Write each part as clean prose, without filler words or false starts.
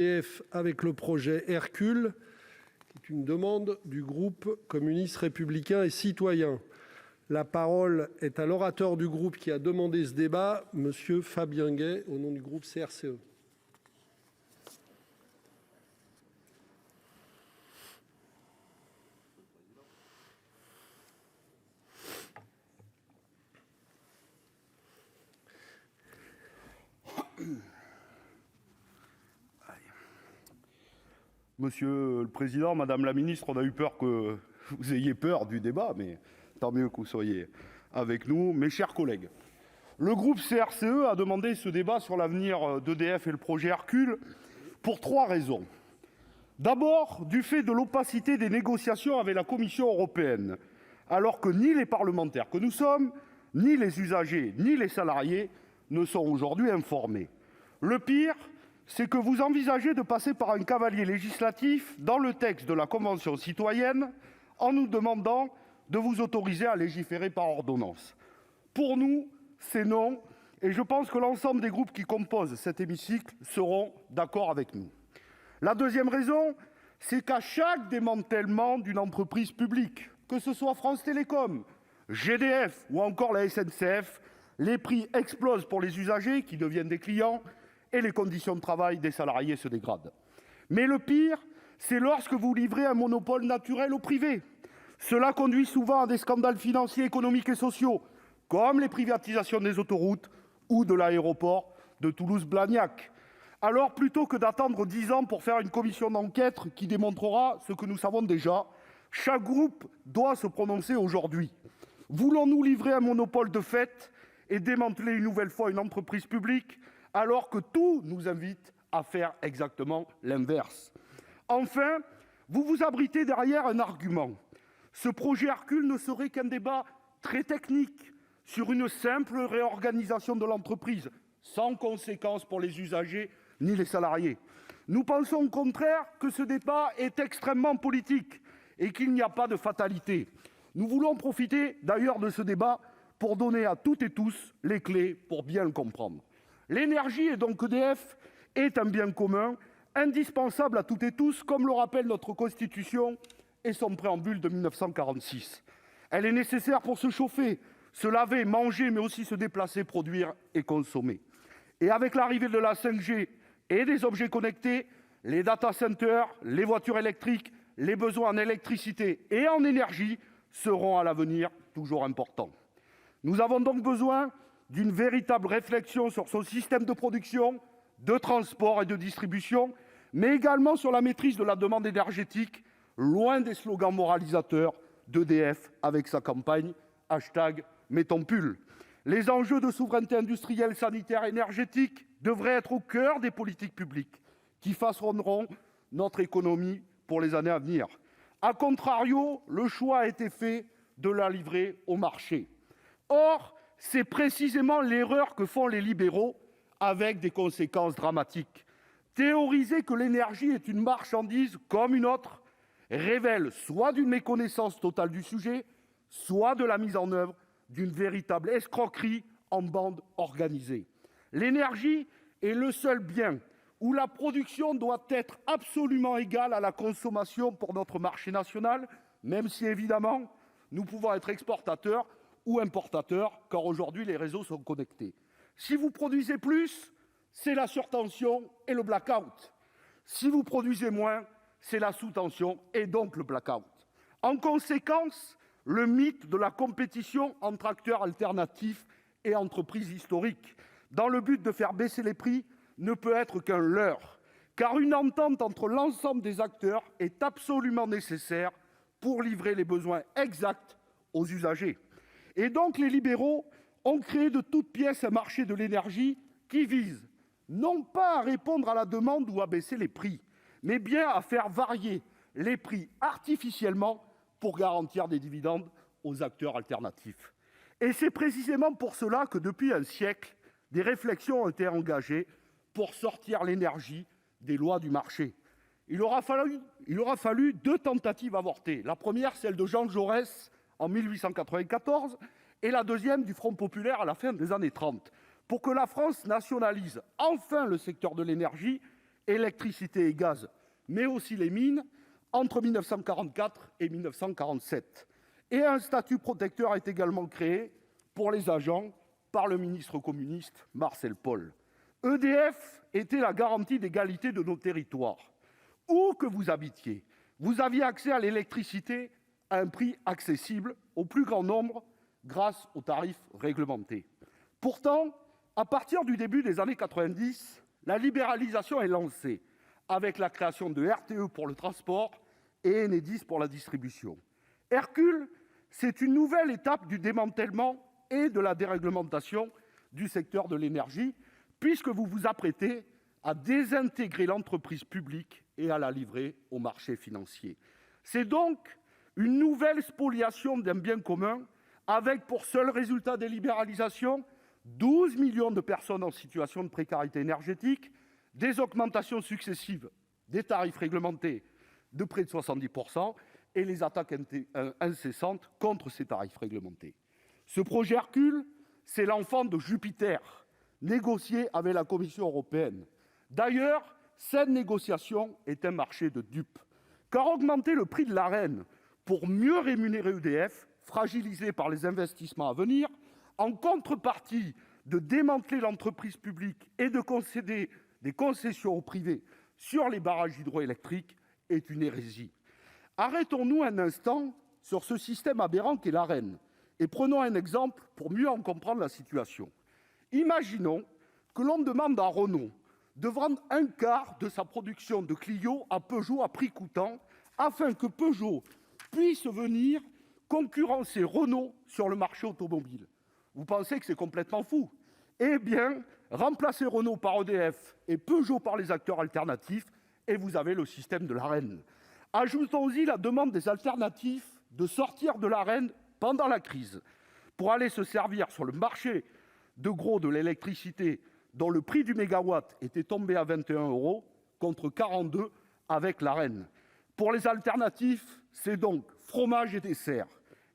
EDF avec le projet Hercule, qui est une demande du groupe communiste républicain et citoyen. La parole est à l'orateur du groupe qui a demandé ce débat, Monsieur Fabien Gay, au nom du groupe CRCE. Monsieur le Président, Madame la Ministre, on a eu peur que vous ayez peur du débat, mais tant mieux que vous soyez avec nous. Mes chers collègues, le groupe CRCE a demandé ce débat sur l'avenir d'EDF et le projet Hercule pour 3 raisons. D'abord, du fait de l'opacité des négociations avec la Commission européenne, alors que ni les parlementaires que nous sommes, ni les usagers, ni les salariés ne sont aujourd'hui informés. Le pire, c'est que vous envisagez de passer par un cavalier législatif dans le texte de la Convention citoyenne en nous demandant de vous autoriser à légiférer par ordonnance. Pour nous, c'est non, et je pense que l'ensemble des groupes qui composent cet hémicycle seront d'accord avec nous. La deuxième raison, c'est qu'à chaque démantèlement d'une entreprise publique, que ce soit France Télécom, GDF ou encore la SNCF, les prix explosent pour les usagers qui deviennent des clients et les conditions de travail des salariés se dégradent. Mais le pire, c'est lorsque vous livrez un monopole naturel au privé. Cela conduit souvent à des scandales financiers, économiques et sociaux, comme les privatisations des autoroutes ou de l'aéroport de Toulouse-Blagnac. Alors, plutôt que d'attendre 10 ans pour faire une commission d'enquête qui démontrera ce que nous savons déjà, chaque groupe doit se prononcer aujourd'hui. Voulons-nous livrer un monopole de fait et démanteler une nouvelle fois une entreprise publique, alors que tout nous invite à faire exactement l'inverse? Enfin, vous vous abritez derrière un argument. Ce projet Hercule ne serait qu'un débat très technique sur une simple réorganisation de l'entreprise, sans conséquence pour les usagers ni les salariés. Nous pensons au contraire que ce débat est extrêmement politique et qu'il n'y a pas de fatalité. Nous voulons profiter d'ailleurs de ce débat pour donner à toutes et tous les clés pour bien le comprendre. L'énergie, et donc EDF, est un bien commun, indispensable à toutes et tous, comme le rappelle notre Constitution et son préambule de 1946. Elle est nécessaire pour se chauffer, se laver, manger, mais aussi se déplacer, produire et consommer. Et avec l'arrivée de la 5G et des objets connectés, les data centers, les voitures électriques, les besoins en électricité et en énergie seront à l'avenir toujours importants. Nous avons donc besoin d'une véritable réflexion sur son système de production, de transport et de distribution, mais également sur la maîtrise de la demande énergétique, loin des slogans moralisateurs d'EDF avec sa campagne #MettonsPull. Les enjeux de souveraineté industrielle, sanitaire et énergétique devraient être au cœur des politiques publiques qui façonneront notre économie pour les années à venir. A contrario, le choix a été fait de la livrer au marché. Or, c'est précisément l'erreur que font les libéraux, avec des conséquences dramatiques. Théoriser que l'énergie est une marchandise comme une autre révèle soit d'une méconnaissance totale du sujet, soit de la mise en œuvre d'une véritable escroquerie en bande organisée. L'énergie est le seul bien où la production doit être absolument égale à la consommation pour notre marché national, même si, évidemment, nous pouvons être exportateurs ou importateurs, car aujourd'hui les réseaux sont connectés. Si vous produisez plus, c'est la surtension et le blackout. Si vous produisez moins, c'est la sous-tension et donc le blackout. En conséquence, le mythe de la compétition entre acteurs alternatifs et entreprises historiques, dans le but de faire baisser les prix, ne peut être qu'un leurre, car une entente entre l'ensemble des acteurs est absolument nécessaire pour livrer les besoins exacts aux usagers. Et donc les libéraux ont créé de toutes pièces un marché de l'énergie qui vise non pas à répondre à la demande ou à baisser les prix, mais bien à faire varier les prix artificiellement pour garantir des dividendes aux acteurs alternatifs. Et c'est précisément pour cela que depuis un siècle, des réflexions ont été engagées pour sortir l'énergie des lois du marché. Il aura fallu 2 tentatives avortées. La première, celle de Jean Jaurès en 1894, et la deuxième du Front populaire à la fin des années 30, pour que la France nationalise enfin le secteur de l'énergie électricité et gaz, mais aussi les mines, entre 1944 et 1947. Et un statut protecteur est également créé pour les agents par le ministre communiste Marcel Paul. EDF était la garantie d'égalité de nos territoires. Où que vous habitiez, vous aviez accès à l'électricité à un prix accessible au plus grand nombre grâce aux tarifs réglementés. Pourtant, à partir du début des années 90, la libéralisation est lancée avec la création de RTE pour le transport et Enedis pour la distribution. Hercule, c'est une nouvelle étape du démantèlement et de la déréglementation du secteur de l'énergie, puisque vous vous apprêtez à désintégrer l'entreprise publique et à la livrer au marché financier. C'est donc une nouvelle spoliation d'un bien commun, avec pour seul résultat des libéralisations 12 millions de personnes en situation de précarité énergétique, des augmentations successives des tarifs réglementés de près de 70% et les attaques incessantes contre ces tarifs réglementés. Ce projet Hercule, c'est l'enfant de Jupiter, négocié avec la Commission européenne. D'ailleurs, cette négociation est un marché de dupes, car augmenter le prix de l'Arenh pour mieux rémunérer EDF, fragilisé par les investissements à venir, en contrepartie de démanteler l'entreprise publique et de concéder des concessions au privé sur les barrages hydroélectriques, est une hérésie. Arrêtons-nous un instant sur ce système aberrant qu'est l'Arenh et prenons un exemple pour mieux en comprendre la situation. Imaginons que l'on demande à Renault de vendre un quart de sa production de Clio à Peugeot à prix coûtant, afin que Peugeot puisse venir concurrencer Renault sur le marché automobile. Vous pensez que c'est complètement fou? Eh bien, remplacez Renault par EDF et Peugeot par les acteurs alternatifs, et vous avez le système de l'Arenh. Ajoutons-y la demande des alternatifs de sortir de l'Arenh pendant la crise pour aller se servir sur le marché de gros de l'électricité, dont le prix du mégawatt était tombé à 21 € contre 42 avec l'Arenh. Pour les alternatifs, c'est donc fromage et dessert.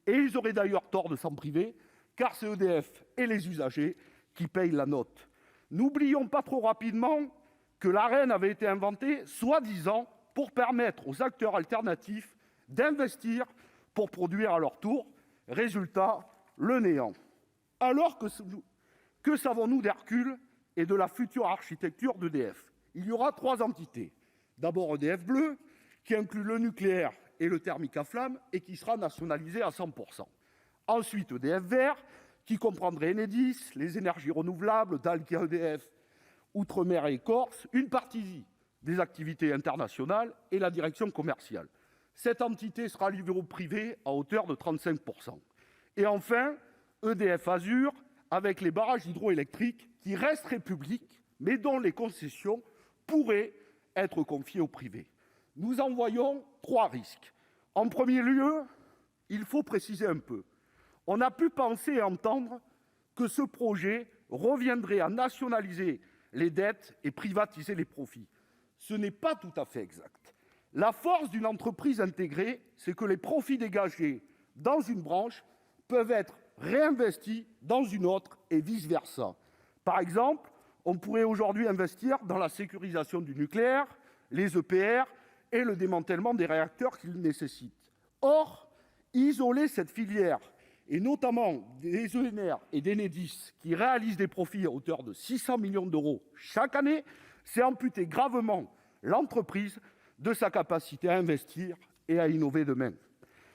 Et ils auraient d'ailleurs tort de s'en priver, car c'est EDF et les usagers qui payent la note. N'oublions pas trop rapidement que l'Arenh avait été inventée, soi-disant, pour permettre aux acteurs alternatifs d'investir pour produire à leur tour. Résultat, le néant. Alors, que savons-nous d'Hercule et de la future architecture d'EDF? Il y aura 3 entités. D'abord EDF Bleu, qui inclut le nucléaire et le thermique à flamme et qui sera nationalisé à 100%. Ensuite EDF Vert, qui comprendrait Enedis, les énergies renouvelables, Dalkia EDF, Outre-mer et Corse, une partie des activités internationales et la direction commerciale. Cette entité sera livrée au privé à hauteur de 35%. Et enfin, EDF Azur, avec les barrages hydroélectriques qui resteraient publics, mais dont les concessions pourraient être confiées au privé. Nous en voyons 3 risques. En premier lieu, il faut préciser un peu. On a pu penser et entendre que ce projet reviendrait à nationaliser les dettes et privatiser les profits. Ce n'est pas tout à fait exact. La force d'une entreprise intégrée, c'est que les profits dégagés dans une branche peuvent être réinvestis dans une autre et vice-versa. Par exemple, on pourrait aujourd'hui investir dans la sécurisation du nucléaire, les EPR et le démantèlement des réacteurs qu'ils nécessitent. Or, isoler cette filière, et notamment des ENR et d'Enedis, qui réalisent des profits à hauteur de 600 millions d'euros chaque année, c'est amputer gravement l'entreprise de sa capacité à investir et à innover demain.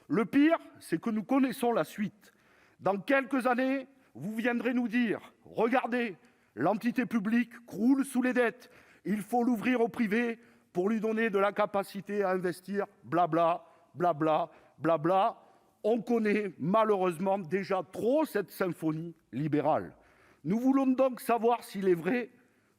Le pire, c'est que nous connaissons la suite. Dans quelques années, vous viendrez nous dire « Regardez, l'entité publique croule sous les dettes, il faut l'ouvrir au privé pour lui donner de la capacité à investir, blabla, blabla, blabla ». On connaît malheureusement déjà trop cette symphonie libérale. Nous voulons donc savoir s'il est vrai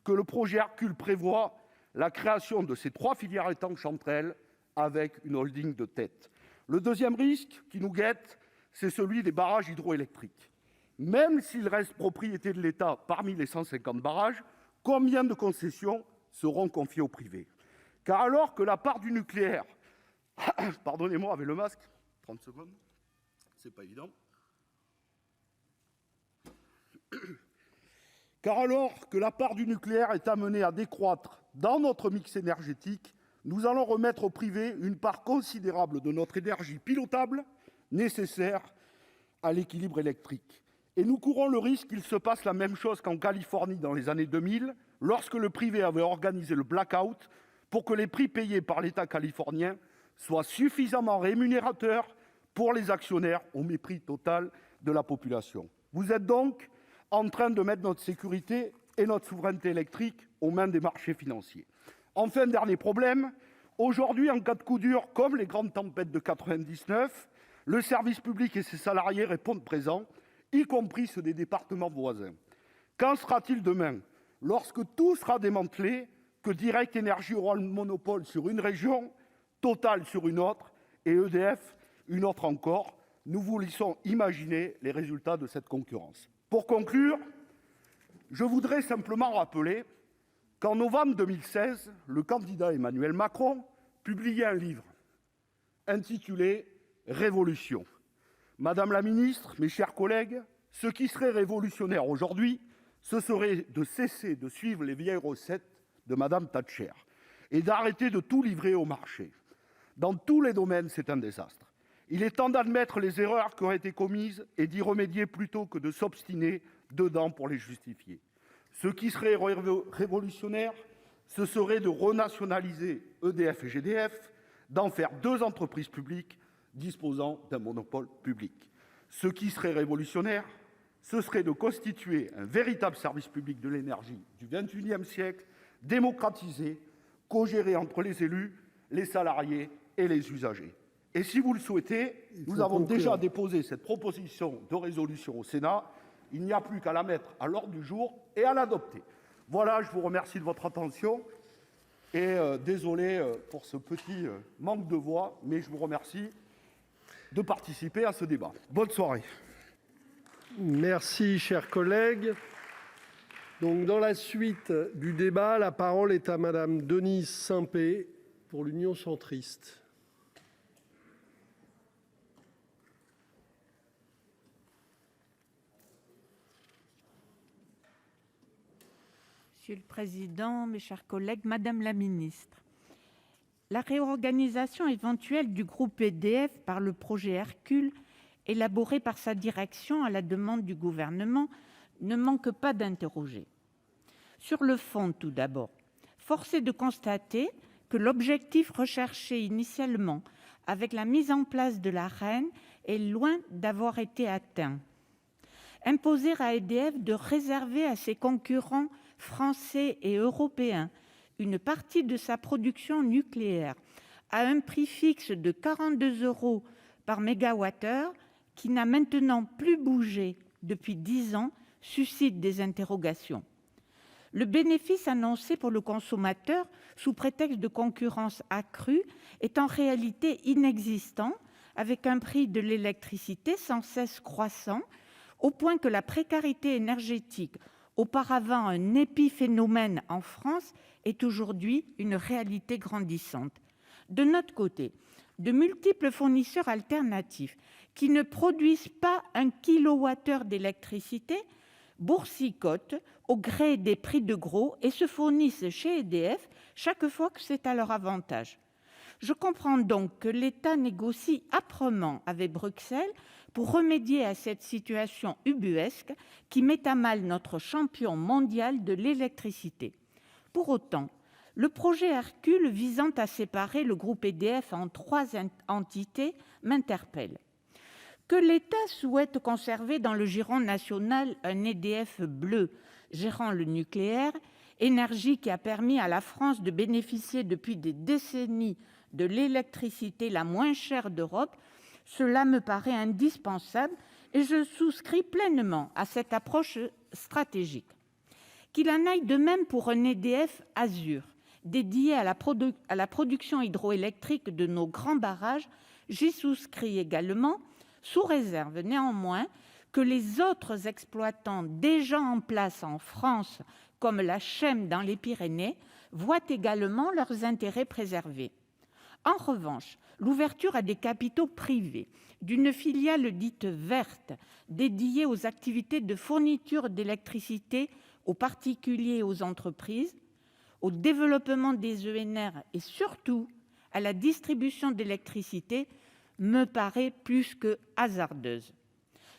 que le projet Hercule prévoit la création de ces 3 filières étanches entre elles, avec une holding de tête. Le deuxième risque qui nous guette, c'est celui des barrages hydroélectriques. Même s'ils restent propriété de l'État parmi les 150 barrages, combien de concessions seront confiées au privé? Car alors que la part du nucléaire... Pardonnez-moi avec le masque, 30 secondes. C'est pas évident. Car alors que la part du nucléaire est amenée à décroître dans notre mix énergétique, nous allons remettre au privé une part considérable de notre énergie pilotable, nécessaire à l'équilibre électrique. Et nous courons le risque qu'il se passe la même chose qu'en Californie dans les années 2000, lorsque le privé avait organisé le blackout pour que les prix payés par l'État californien soient suffisamment rémunérateurs pour les actionnaires, au mépris total de la population. Vous êtes donc en train de mettre notre sécurité et notre souveraineté électrique aux mains des marchés financiers. Enfin, dernier problème, aujourd'hui, en cas de coup dur, comme les grandes tempêtes de 1999, le service public et ses salariés répondent présents, y compris ceux des départements voisins. Qu'en sera-t-il demain, lorsque tout sera démantelé, que Direct Énergie aura le monopole sur une région, Total sur une autre, et EDF une autre encore? Nous vous laissons imaginer les résultats de cette concurrence. Pour conclure, je voudrais simplement rappeler qu'en novembre 2016, le candidat Emmanuel Macron publiait un livre intitulé « Révolution ». Madame la ministre, mes chers collègues, ce qui serait révolutionnaire aujourd'hui, ce serait de cesser de suivre les vieilles recettes de Madame Thatcher et d'arrêter de tout livrer au marché. Dans tous les domaines, c'est un désastre. Il est temps d'admettre les erreurs qui ont été commises et d'y remédier plutôt que de s'obstiner dedans pour les justifier. Ce qui serait révolutionnaire, ce serait de renationaliser EDF et GDF, d'en faire deux entreprises publiques disposant d'un monopole public. Ce qui serait révolutionnaire, ce serait de constituer un véritable service public de l'énergie du XXIe siècle, démocratisé, co-géré entre les élus, les salariés et les usagers. Et si vous le souhaitez, nous avons déjà déposé cette proposition de résolution au Sénat. Il n'y a plus qu'à la mettre à l'ordre du jour et à l'adopter. Voilà, je vous remercie de votre attention. Et désolé pour ce petit manque de voix, mais je vous remercie de participer à ce débat. Bonne soirée. Merci, chers collègues. Donc, dans la suite du débat, la parole est à Madame Denise Saint-Pé pour l'Union centriste. Monsieur le Président, mes chers collègues, Madame la Ministre, la réorganisation éventuelle du groupe EDF par le projet Hercule, élaboré par sa direction à la demande du gouvernement, ne manque pas d'interroger. Sur le fond, tout d'abord, force est de constater que l'objectif recherché initialement avec la mise en place de l'Arenh est loin d'avoir été atteint. Imposer à EDF de réserver à ses concurrents français et européens une partie de sa production nucléaire à un prix fixe de 42 € par mégawattheure, qui n'a maintenant plus bougé depuis 10 ans, suscite des interrogations. Le bénéfice annoncé pour le consommateur, sous prétexte de concurrence accrue, est en réalité inexistant, avec un prix de l'électricité sans cesse croissant, au point que la précarité énergétique, auparavant un épiphénomène en France, est aujourd'hui une réalité grandissante. De notre côté, de multiples fournisseurs alternatifs qui ne produisent pas 1 kWh d'électricité boursicotent au gré des prix de gros et se fournissent chez EDF chaque fois que c'est à leur avantage. Je comprends donc que l'État négocie âprement avec Bruxelles pour remédier à cette situation ubuesque qui met à mal notre champion mondial de l'électricité. Pour autant, le projet Hercule visant à séparer le groupe EDF en 3 entités m'interpelle. Que l'État souhaite conserver dans le giron national un EDF bleu gérant le nucléaire, énergie qui a permis à la France de bénéficier depuis des décennies de l'électricité la moins chère d'Europe, cela me paraît indispensable et je souscris pleinement à cette approche stratégique. Qu'il en aille de même pour un EDF Azur, dédié à la production hydroélectrique de nos grands barrages, j'y souscris également, sous réserve néanmoins que les autres exploitants déjà en place en France, comme la Chem dans les Pyrénées, voient également leurs intérêts préservés. En revanche, l'ouverture à des capitaux privés d'une filiale dite verte, dédiée aux activités de fourniture d'électricité aux particuliers et aux entreprises, au développement des EnR et surtout à la distribution d'électricité me paraît plus que hasardeuse.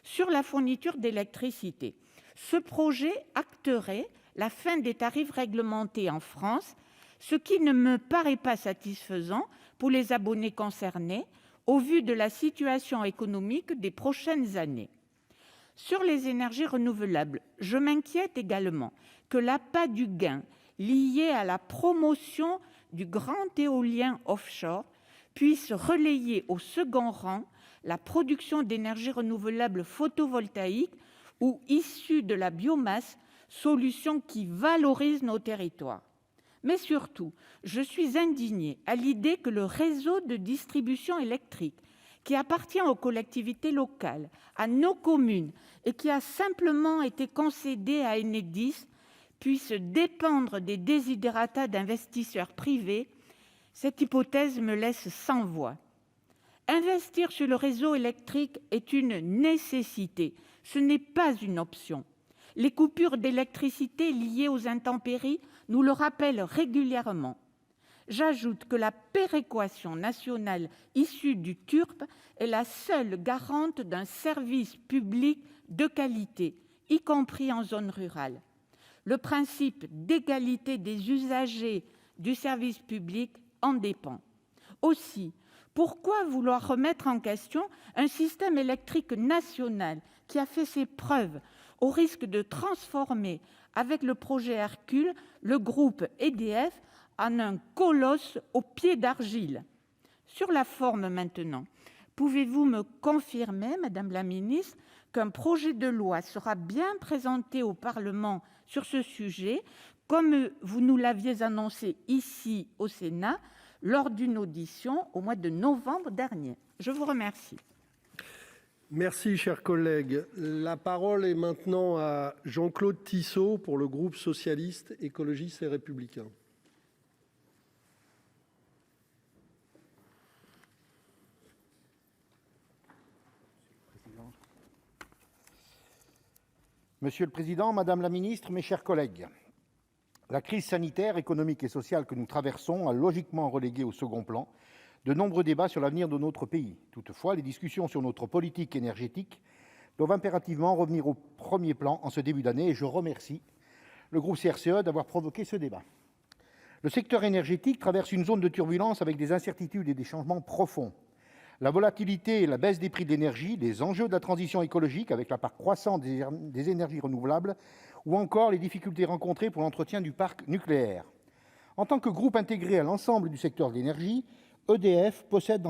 Sur la fourniture d'électricité, ce projet acterait la fin des tarifs réglementés en France, ce qui ne me paraît pas satisfaisant pour les abonnés concernés au vu de la situation économique des prochaines années. Sur les énergies renouvelables, je m'inquiète également que l'appât du gain lié à la promotion du grand éolien offshore puisse relayer au second rang la production d'énergie renouvelable photovoltaïque ou issue de la biomasse, solution qui valorise nos territoires. Mais surtout, je suis indignée à l'idée que le réseau de distribution électrique, qui appartient aux collectivités locales, à nos communes et qui a simplement été concédé à Enedis, puisse dépendre des desiderata d'investisseurs privés. Cette hypothèse me laisse sans voix. Investir sur le réseau électrique est une nécessité, ce n'est pas une option. Les coupures d'électricité liées aux intempéries nous le rappellent régulièrement. J'ajoute que la péréquation nationale issue du TURP est la seule garante d'un service public de qualité, y compris en zone rurale. Le principe d'égalité des usagers du service public en dépend. Aussi, pourquoi vouloir remettre en question un système électrique national qui a fait ses preuves au risque de transformer, avec le projet Hercule, le groupe EDF en un colosse aux pieds d'argile? Sur la forme maintenant, pouvez-vous me confirmer, Madame la Ministre, qu'un projet de loi sera bien présenté au Parlement sur ce sujet, comme vous nous l'aviez annoncé ici au Sénat lors d'une audition au mois de novembre dernier? Je vous remercie. Merci, cher collègue. La parole est maintenant à Jean-Claude Tissot pour le groupe socialiste, écologiste et républicain. Monsieur le Président, Madame la Ministre, mes chers collègues, la crise sanitaire, économique et sociale que nous traversons a logiquement relégué au second plan de nombreux débats sur l'avenir de notre pays. Toutefois, les discussions sur notre politique énergétique doivent impérativement revenir au premier plan en ce début d'année et je remercie le groupe CRCE d'avoir provoqué ce débat. Le secteur énergétique traverse une zone de turbulence avec des incertitudes et des changements profonds. La volatilité et la baisse des prix de l'énergie, les enjeux de la transition écologique avec la part croissante des énergies renouvelables ou encore les difficultés rencontrées pour l'entretien du parc nucléaire. En tant que groupe intégré à l'ensemble du secteur de l'énergie, EDF possède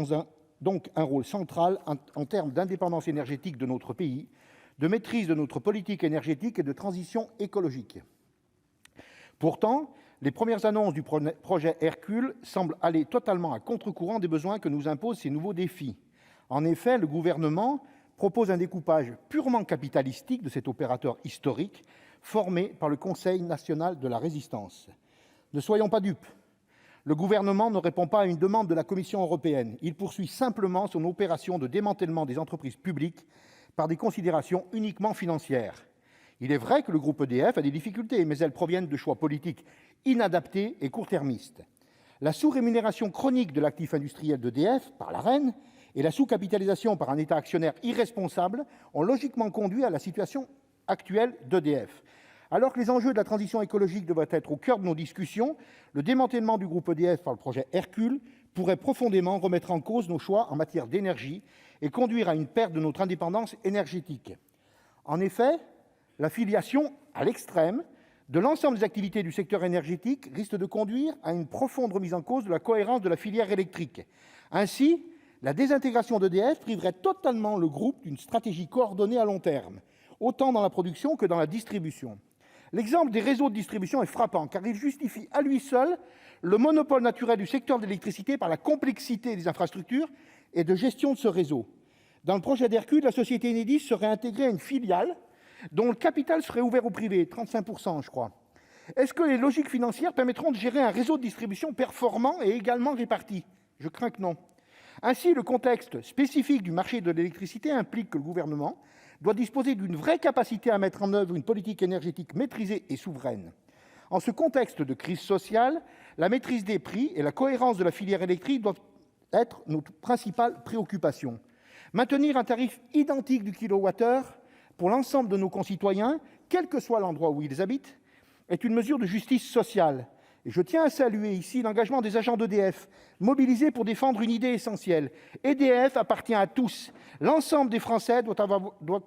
donc un rôle central en termes d'indépendance énergétique de notre pays, de maîtrise de notre politique énergétique et de transition écologique. Pourtant, les premières annonces du projet Hercule semblent aller totalement à contre-courant des besoins que nous imposent ces nouveaux défis. En effet, le gouvernement propose un découpage purement capitalistique de cet opérateur historique formé par le Conseil national de la résistance. Ne soyons pas dupes. Le gouvernement ne répond pas à une demande de la Commission européenne. Il poursuit simplement son opération de démantèlement des entreprises publiques par des considérations uniquement financières. Il est vrai que le groupe EDF a des difficultés, mais elles proviennent de choix politiques inadaptés et court-termistes. La sous-rémunération chronique de l'actif industriel d'EDF par l'AREN et la sous-capitalisation par un État actionnaire irresponsable ont logiquement conduit à la situation actuelle d'EDF. Alors que les enjeux de la transition écologique devraient être au cœur de nos discussions, le démantèlement du groupe EDF par le projet Hercule pourrait profondément remettre en cause nos choix en matière d'énergie et conduire à une perte de notre indépendance énergétique. En effet, la filiation à l'extrême de l'ensemble des activités du secteur énergétique risque de conduire à une profonde remise en cause de la cohérence de la filière électrique. Ainsi, la désintégration d'EDF priverait totalement le groupe d'une stratégie coordonnée à long terme, autant dans la production que dans la distribution. L'exemple des réseaux de distribution est frappant, car il justifie à lui seul le monopole naturel du secteur de l'électricité par la complexité des infrastructures et de gestion de ce réseau. Dans le projet d'Hercule, la société Enedis serait intégrée à une filiale dont le capital serait ouvert au privé, 35%, je crois. Est-ce que les logiques financières permettront de gérer un réseau de distribution performant et également réparti? Je crains que non. Ainsi, le contexte spécifique du marché de l'électricité implique que le gouvernement doit disposer d'une vraie capacité à mettre en œuvre une politique énergétique maîtrisée et souveraine. En ce contexte de crise sociale, la maîtrise des prix et la cohérence de la filière électrique doivent être notre principale préoccupation. Maintenir un tarif identique du kilowattheure pour l'ensemble de nos concitoyens, quel que soit l'endroit où ils habitent, est une mesure de justice sociale. Et je tiens à saluer ici l'engagement des agents d'EDF, mobilisés pour défendre une idée essentielle. EDF appartient à tous. L'ensemble des Français doit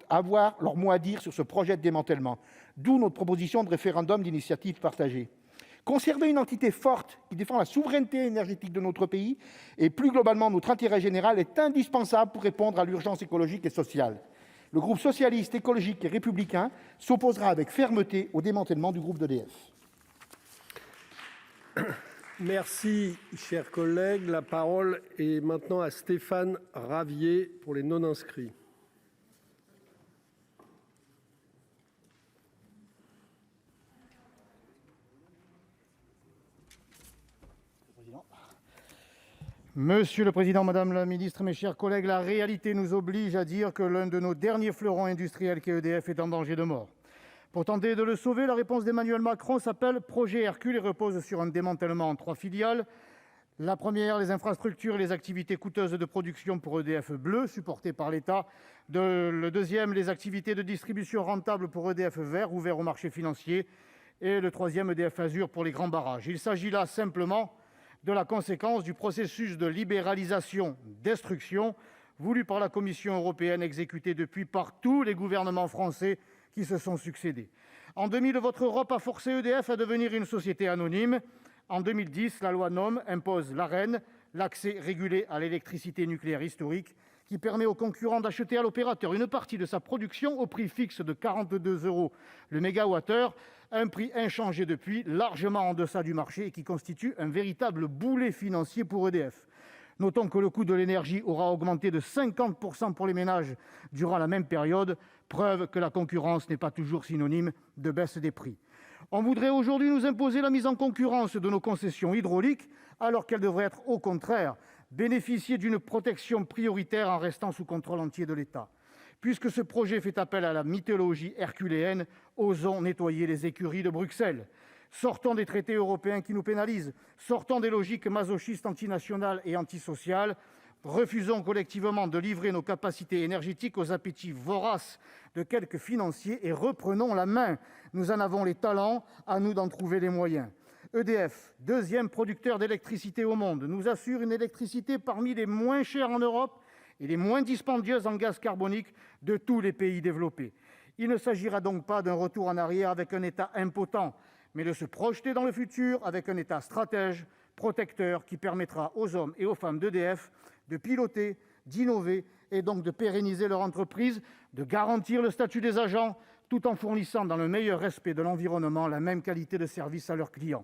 avoir leur mot à dire sur ce projet de démantèlement. D'où notre proposition de référendum d'initiative partagée. Conserver une entité forte qui défend la souveraineté énergétique de notre pays et plus globalement notre intérêt général est indispensable pour répondre à l'urgence écologique et sociale. Le groupe socialiste, écologique et républicain s'opposera avec fermeté au démantèlement du groupe d'EDF. Merci, chers collègues. La parole est maintenant à Stéphane Ravier pour les non-inscrits. Monsieur le Président, Madame la Ministre, mes chers collègues, la réalité nous oblige à dire que l'un de nos derniers fleurons industriels, qui est EDF, est en danger de mort. Pour tenter de le sauver, la réponse d'Emmanuel Macron s'appelle Projet Hercule et repose sur un démantèlement en 3 filiales. La première, les infrastructures et les activités coûteuses de production pour EDF Bleu, supportées par l'État. Le deuxième, les activités de distribution rentables pour EDF Vert, ouverts au marché financier. Et le troisième, EDF Azur pour les grands barrages. Il s'agit là simplement de la conséquence du processus de libéralisation-destruction voulu par la Commission européenne, exécuté depuis par tous les gouvernements français qui se sont succédé. En 2000, votre Europe a forcé EDF à devenir une société anonyme. En 2010, la loi NOM impose l'Arenh, l'accès régulé à l'électricité nucléaire historique, qui permet aux concurrents d'acheter à l'opérateur une partie de sa production au prix fixe de 42 € le mégawattheure, un prix inchangé depuis, largement en deçà du marché et qui constitue un véritable boulet financier pour EDF. Notons que le coût de l'énergie aura augmenté de 50% pour les ménages durant la même période, preuve que la concurrence n'est pas toujours synonyme de baisse des prix. On voudrait aujourd'hui nous imposer la mise en concurrence de nos concessions hydrauliques, alors qu'elles devraient être, au contraire, bénéficier d'une protection prioritaire en restant sous contrôle entier de l'État. Puisque ce projet fait appel à la mythologie herculéenne, osons nettoyer les écuries de Bruxelles. Sortons des traités européens qui nous pénalisent, sortons des logiques masochistes antinationales et antisociales, refusons collectivement de livrer nos capacités énergétiques aux appétits voraces de quelques financiers et reprenons la main. Nous en avons les talents, à nous d'en trouver les moyens. EDF, deuxième producteur d'électricité au monde, nous assure une électricité parmi les moins chères en Europe et les moins dispendieuses en gaz carbonique de tous les pays développés. Il ne s'agira donc pas d'un retour en arrière avec un État impotent, mais de se projeter dans le futur avec un État stratège, protecteur, qui permettra aux hommes et aux femmes d'EDF de piloter, d'innover et donc de pérenniser leur entreprise, de garantir le statut des agents, tout en fournissant dans le meilleur respect de l'environnement la même qualité de service à leurs clients.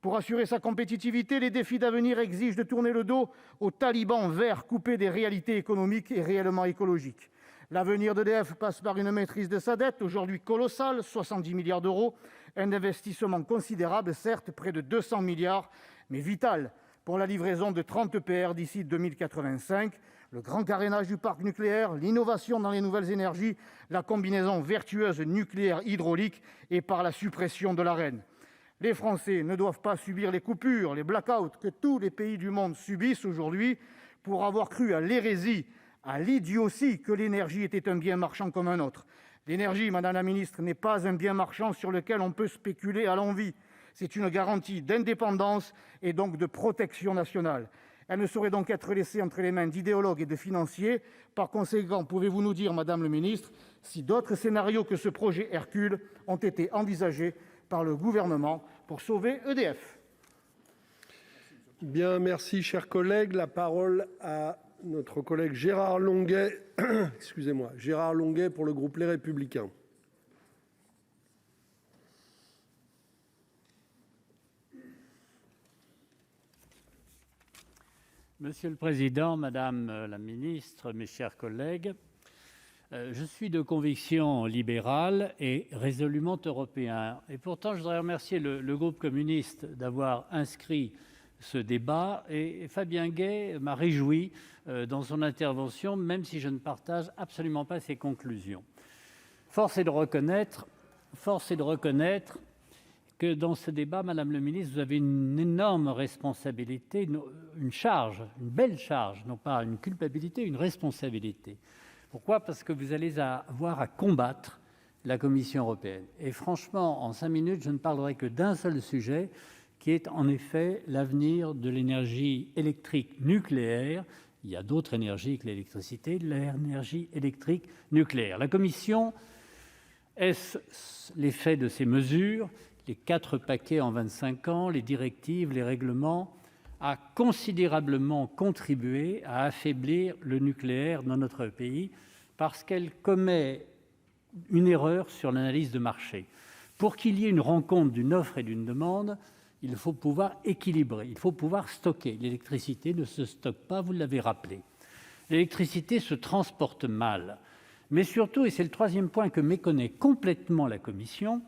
Pour assurer sa compétitivité, les défis d'avenir exigent de tourner le dos aux talibans verts coupés des réalités économiques et réellement écologiques. L'avenir d'EDF passe par une maîtrise de sa dette, aujourd'hui colossale, 70 milliards d'euros, un investissement considérable, certes près de 200 milliards, mais vital pour la livraison de 30 EPR d'ici 2085, le grand carénage du parc nucléaire, l'innovation dans les nouvelles énergies, la combinaison vertueuse nucléaire-hydraulique et par la suppression de l'Arenh. Les Français ne doivent pas subir les coupures, les blackouts que tous les pays du monde subissent aujourd'hui pour avoir cru à l'hérésie, à l'idiotie que l'énergie était un bien marchand comme un autre. L'énergie, Madame la Ministre, n'est pas un bien marchand sur lequel on peut spéculer à l'envi. C'est une garantie d'indépendance et donc de protection nationale. Elle ne saurait donc être laissée entre les mains d'idéologues et de financiers. Par conséquent, pouvez-vous nous dire, Madame la Ministre, si d'autres scénarios que ce projet Hercule ont été envisagés par le gouvernement pour sauver EDF? Bien, merci, chers collègues. La parole à notre collègue Gérard Longuet, Gérard Longuet pour le groupe Les Républicains. Monsieur le Président, Madame la Ministre, mes chers collègues, je suis de conviction libérale et résolument européen. Et pourtant, je voudrais remercier le groupe communiste d'avoir inscrit ce débat. Et Fabien Gay m'a réjoui dans son intervention, même si je ne partage absolument pas ses conclusions. Force est de reconnaître que dans ce débat, Madame le ministre, vous avez une énorme responsabilité, une charge, une belle charge, non pas une culpabilité, une responsabilité. Pourquoi ? Parce que vous allez avoir à combattre la Commission européenne. Et franchement, en 5 minutes, je ne parlerai que d'un seul sujet, qui est en effet l'avenir de l'énergie électrique nucléaire. Il y a d'autres énergies que l'électricité, l'énergie électrique nucléaire. La Commission, est-ce l'effet de ces mesures, les 4 paquets en 25 ans, les directives, les règlements, a considérablement contribué à affaiblir le nucléaire dans notre pays parce qu'elle commet une erreur sur l'analyse de marché. Pour qu'il y ait une rencontre d'une offre et d'une demande, il faut pouvoir équilibrer, il faut pouvoir stocker. L'électricité ne se stocke pas, vous l'avez rappelé. L'électricité se transporte mal. Mais surtout, et c'est le 3e point que méconnaît complètement la Commission,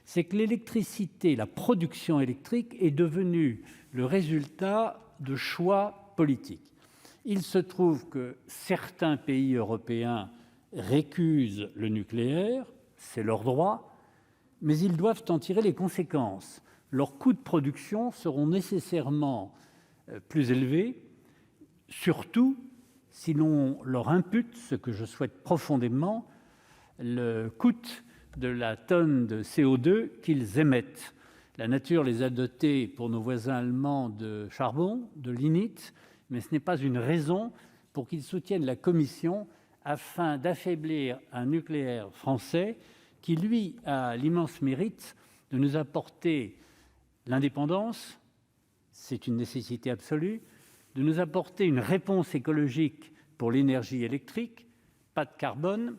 c'est que l'électricité, la production électrique est devenue le résultat de choix politiques. Il se trouve que certains pays européens récusent le nucléaire, c'est leur droit, mais ils doivent en tirer les conséquences. Leurs coûts de production seront nécessairement plus élevés, surtout si l'on leur impute, ce que je souhaite profondément, le coût de la tonne de CO2 qu'ils émettent. La nature les a dotés pour nos voisins allemands de charbon, de lignite, mais ce n'est pas une raison pour qu'ils soutiennent la Commission afin d'affaiblir un nucléaire français qui, lui, a l'immense mérite de nous apporter l'indépendance, c'est une nécessité absolue, de nous apporter une réponse écologique pour l'énergie électrique, pas de carbone,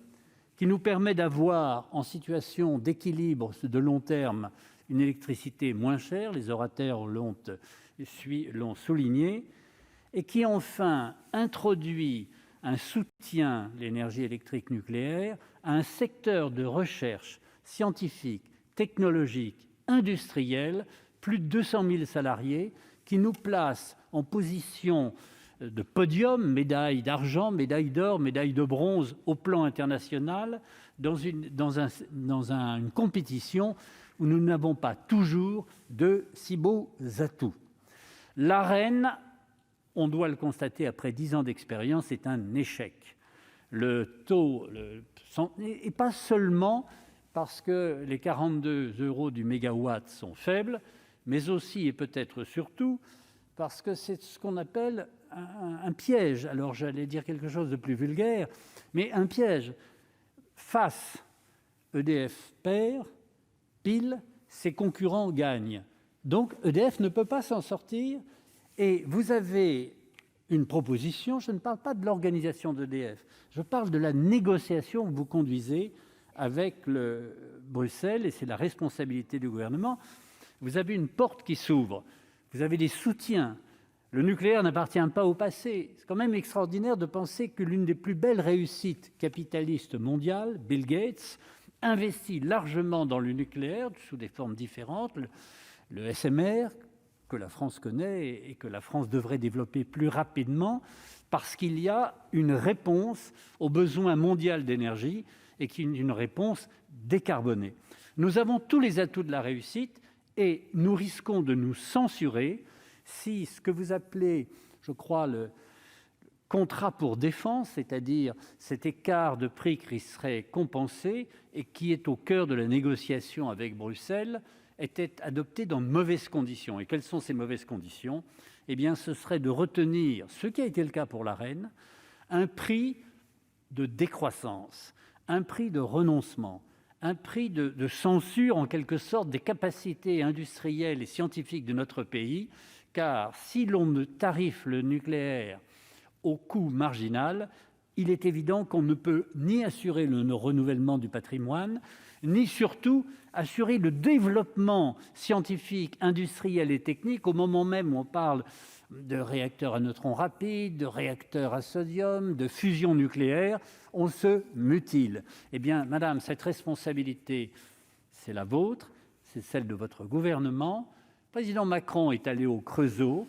qui nous permet d'avoir, en situation d'équilibre de long terme, une électricité moins chère, les orateurs l'ont souligné, et qui enfin introduit un soutien de l'énergie électrique nucléaire à un secteur de recherche scientifique, technologique, industrielle, plus de 200 000 salariés, qui nous place en position de podium, médaille d'argent, médaille d'or, médaille de bronze au plan international, dans une compétition où nous n'avons pas toujours de si beaux atouts. L'Arenh, on doit le constater après 10 ans d'expérience, est un échec. Le taux, et pas seulement parce que les 42 € du mégawatt sont faibles, mais aussi et peut-être surtout parce que c'est ce qu'on appelle un piège. Alors j'allais dire quelque chose de plus vulgaire, mais un piège. Face, EDF perd, pile, ses concurrents gagnent. Donc EDF ne peut pas s'en sortir. Et vous avez une proposition, je ne parle pas de l'organisation d'EDF, je parle de la négociation que vous conduisez avec Bruxelles, et c'est la responsabilité du gouvernement. Vous avez une porte qui s'ouvre, vous avez des soutiens. Le nucléaire n'appartient pas au passé. C'est quand même extraordinaire de penser que l'une des plus belles réussites capitalistes mondiales, Bill Gates, investit largement dans le nucléaire sous des formes différentes, le SMR, que la France connaît et que la France devrait développer plus rapidement, parce qu'il y a une réponse aux besoins mondiaux d'énergie et une réponse décarbonée. Nous avons tous les atouts de la réussite et nous risquons de nous censurer si ce que vous appelez, je crois, le contrat pour défense, c'est-à-dire cet écart de prix qui serait compensé et qui est au cœur de la négociation avec Bruxelles, était adopté dans de mauvaises conditions. Et quelles sont ces mauvaises conditions ? Eh bien, ce serait de retenir, ce qui a été le cas pour l'Arenh, un prix de décroissance, un prix de renoncement, un prix de censure, en quelque sorte, des capacités industrielles et scientifiques de notre pays, car si l'on ne tarife le nucléaire au coût marginal, il est évident qu'on ne peut ni assurer le renouvellement du patrimoine, ni surtout assurer le développement scientifique, industriel et technique au moment même où on parle de réacteurs à neutrons rapides, de réacteurs à sodium, de fusion nucléaire, on se mutile. Eh bien, madame, cette responsabilité, c'est la vôtre, c'est celle de votre gouvernement. Le président Macron est allé au Creusot.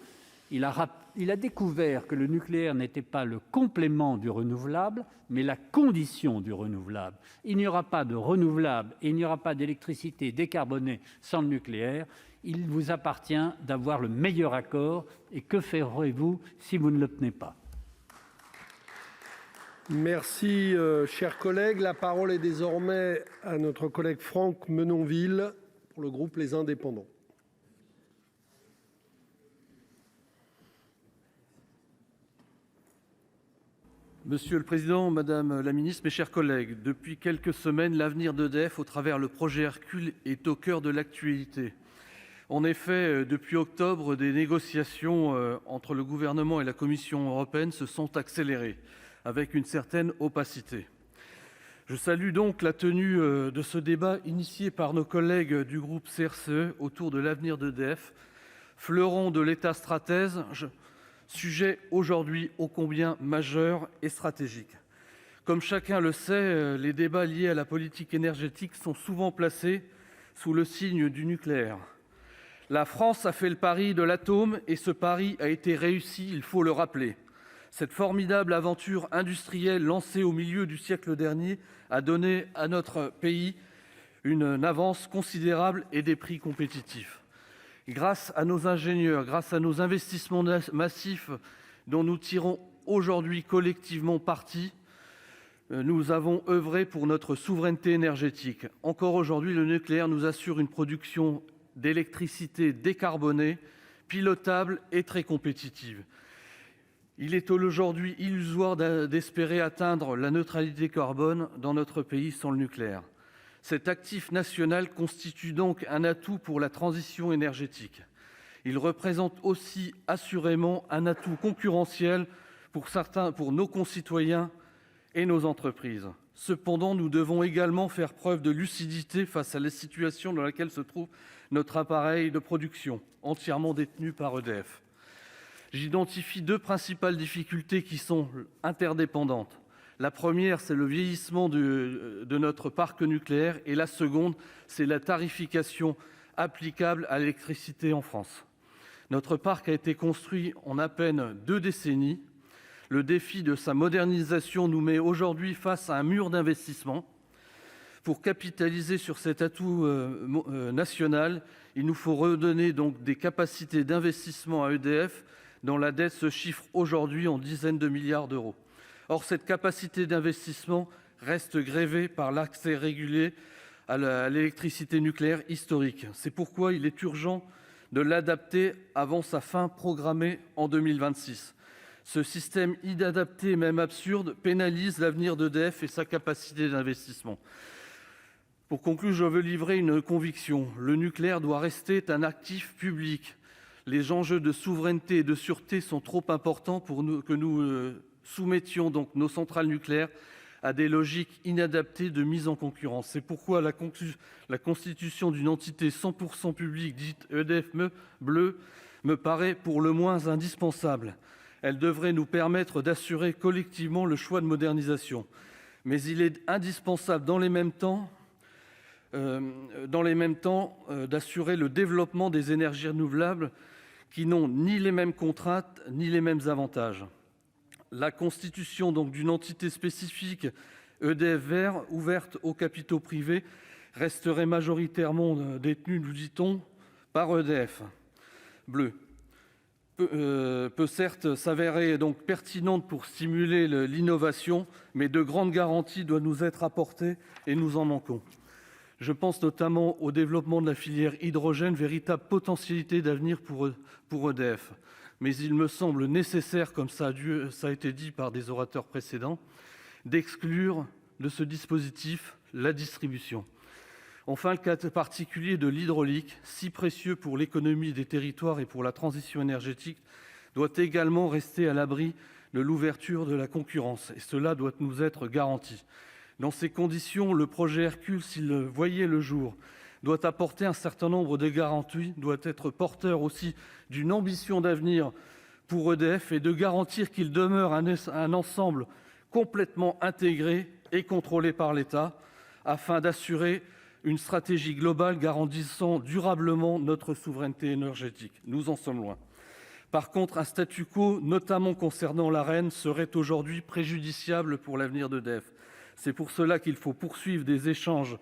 il a découvert que le nucléaire n'était pas le complément du renouvelable, mais la condition du renouvelable. Il n'y aura pas de renouvelable et il n'y aura pas d'électricité décarbonée sans le nucléaire. Il vous appartient d'avoir le meilleur accord. Et que ferez-vous si vous ne l'obtenez pas ? Merci, cher collègue. La parole est désormais à notre collègue Franck Menonville pour le groupe Les Indépendants. Monsieur le président, madame la ministre, mes chers collègues, depuis quelques semaines, l'avenir d'EDF au travers le projet Hercule est au cœur de l'actualité. En effet, depuis octobre, des négociations entre le gouvernement et la Commission européenne se sont accélérées, avec une certaine opacité. Je salue donc la tenue de ce débat initié par nos collègues du groupe CRCE autour de l'avenir d'EDF, fleuron de l'État stratège, sujet aujourd'hui ô combien majeur et stratégique. Comme chacun le sait, les débats liés à la politique énergétique sont souvent placés sous le signe du nucléaire. La France a fait le pari de l'atome et ce pari a été réussi, il faut le rappeler. Cette formidable aventure industrielle lancée au milieu du siècle dernier a donné à notre pays une avance considérable et des prix compétitifs. Grâce à nos ingénieurs, grâce à nos investissements massifs dont nous tirons aujourd'hui collectivement parti, nous avons œuvré pour notre souveraineté énergétique. Encore aujourd'hui, le nucléaire nous assure une production d'électricité décarbonée, pilotable et très compétitive. Il est aujourd'hui illusoire d'espérer atteindre la neutralité carbone dans notre pays sans le nucléaire. Cet actif national constitue donc un atout pour la transition énergétique. Il représente aussi assurément un atout concurrentiel pour nos concitoyens et nos entreprises. Cependant, nous devons également faire preuve de lucidité face à la situation dans laquelle se trouve notre appareil de production, entièrement détenu par EDF. J'identifie deux principales difficultés qui sont interdépendantes. La première, c'est le vieillissement de notre parc nucléaire et la seconde, c'est la tarification applicable à l'électricité en France. Notre parc a été construit en à peine 2 décennies. Le défi de sa modernisation nous met aujourd'hui face à un mur d'investissement. Pour capitaliser sur cet atout national, il nous faut redonner donc des capacités d'investissement à EDF, dont la dette se chiffre aujourd'hui en dizaines de milliards d'euros. Or, cette capacité d'investissement reste grevée par l'accès régulé à l'électricité nucléaire historique. C'est pourquoi il est urgent de l'adapter avant sa fin programmée en 2026. Ce système inadapté, même absurde, pénalise l'avenir d'EDF et sa capacité d'investissement. Pour conclure, je veux livrer une conviction. Le nucléaire doit rester un actif public. Les enjeux de souveraineté et de sûreté sont trop importants pour que nous soumettions donc nos centrales nucléaires à des logiques inadaptées de mise en concurrence. C'est pourquoi la constitution d'une entité 100% publique, dite EDF Bleu, me paraît pour le moins indispensable. Elle devrait nous permettre d'assurer collectivement le choix de modernisation. Mais il est indispensable dans les mêmes temps d'assurer le développement des énergies renouvelables qui n'ont ni les mêmes contraintes ni les mêmes avantages. La constitution donc d'une entité spécifique EDF Vert, ouverte aux capitaux privés, resterait majoritairement détenue, nous dit-on, par EDF Bleu. Peut certes s'avérer donc pertinente pour stimuler l'innovation, mais de grandes garanties doivent nous être apportées et nous en manquons. Je pense notamment au développement de la filière hydrogène, véritable potentialité d'avenir pour EDF. Mais il me semble nécessaire, comme ça a été dit par des orateurs précédents, d'exclure de ce dispositif la distribution. Enfin, le cas particulier de l'hydraulique, si précieux pour l'économie des territoires et pour la transition énergétique, doit également rester à l'abri de l'ouverture de la concurrence, et cela doit nous être garanti. Dans ces conditions, le projet Hercule, s'il voyait le jour, doit apporter un certain nombre de garanties, doit être porteur aussi d'une ambition d'avenir pour EDF et de garantir qu'il demeure un ensemble complètement intégré et contrôlé par l'État, afin d'assurer une stratégie globale garantissant durablement notre souveraineté énergétique. Nous en sommes loin. Par contre, un statu quo, notamment concernant l'Arenh, serait aujourd'hui préjudiciable pour l'avenir d'EDF. C'est pour cela qu'il faut poursuivre des échanges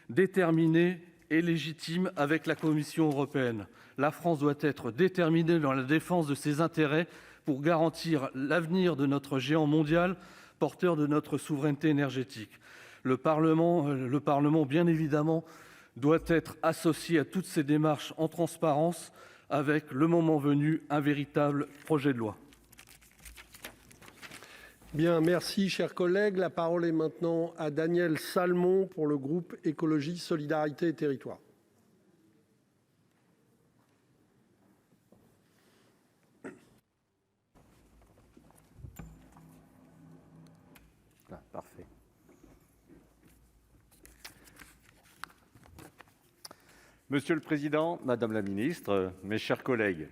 déterminés et légitimes avec la Commission européenne. La France doit être déterminée dans la défense de ses intérêts pour garantir l'avenir de notre géant mondial, porteur de notre souveraineté énergétique. Le Parlement, bien évidemment, doit être associé à toutes ces démarches en transparence, avec, le moment venu, un véritable projet de loi. Bien, merci, chers collègues. La parole est maintenant à Daniel Salmon pour le groupe Écologie, Solidarité et Territoires. Parfait. Monsieur le Président, Madame la Ministre, mes chers collègues,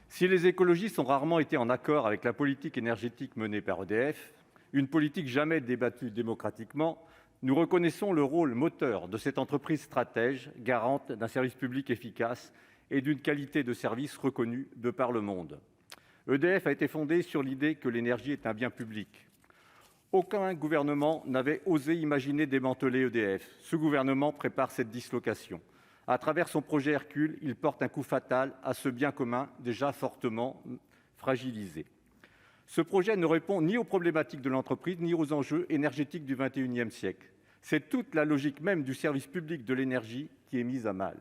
si les écologistes ont rarement été en accord avec la politique énergétique menée par EDF, une politique jamais débattue démocratiquement, nous reconnaissons le rôle moteur de cette entreprise stratège, garante d'un service public efficace et d'une qualité de service reconnue de par le monde. EDF a été fondée sur l'idée que l'énergie est un bien public. Aucun gouvernement n'avait osé imaginer démanteler EDF. Ce gouvernement prépare cette dislocation. À travers son projet Hercule, il porte un coup fatal à ce bien commun déjà fortement fragilisé. Ce projet ne répond ni aux problématiques de l'entreprise, ni aux enjeux énergétiques du XXIe siècle. C'est toute la logique même du service public de l'énergie qui est mise à mal.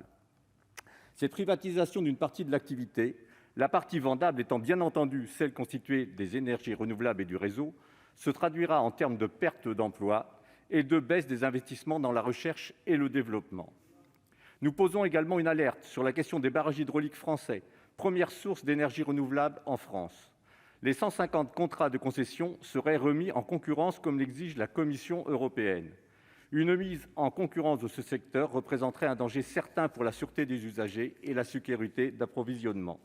Cette privatisation d'une partie de l'activité, la partie vendable étant bien entendu celle constituée des énergies renouvelables et du réseau, se traduira en termes de perte d'emplois et de baisse des investissements dans la recherche et le développement. Nous posons également une alerte sur la question des barrages hydrauliques français, première source d'énergie renouvelable en France. Les 150 contrats de concession seraient remis en concurrence comme l'exige la Commission européenne. Une mise en concurrence de ce secteur représenterait un danger certain pour la sûreté des usagers et la sécurité d'approvisionnement.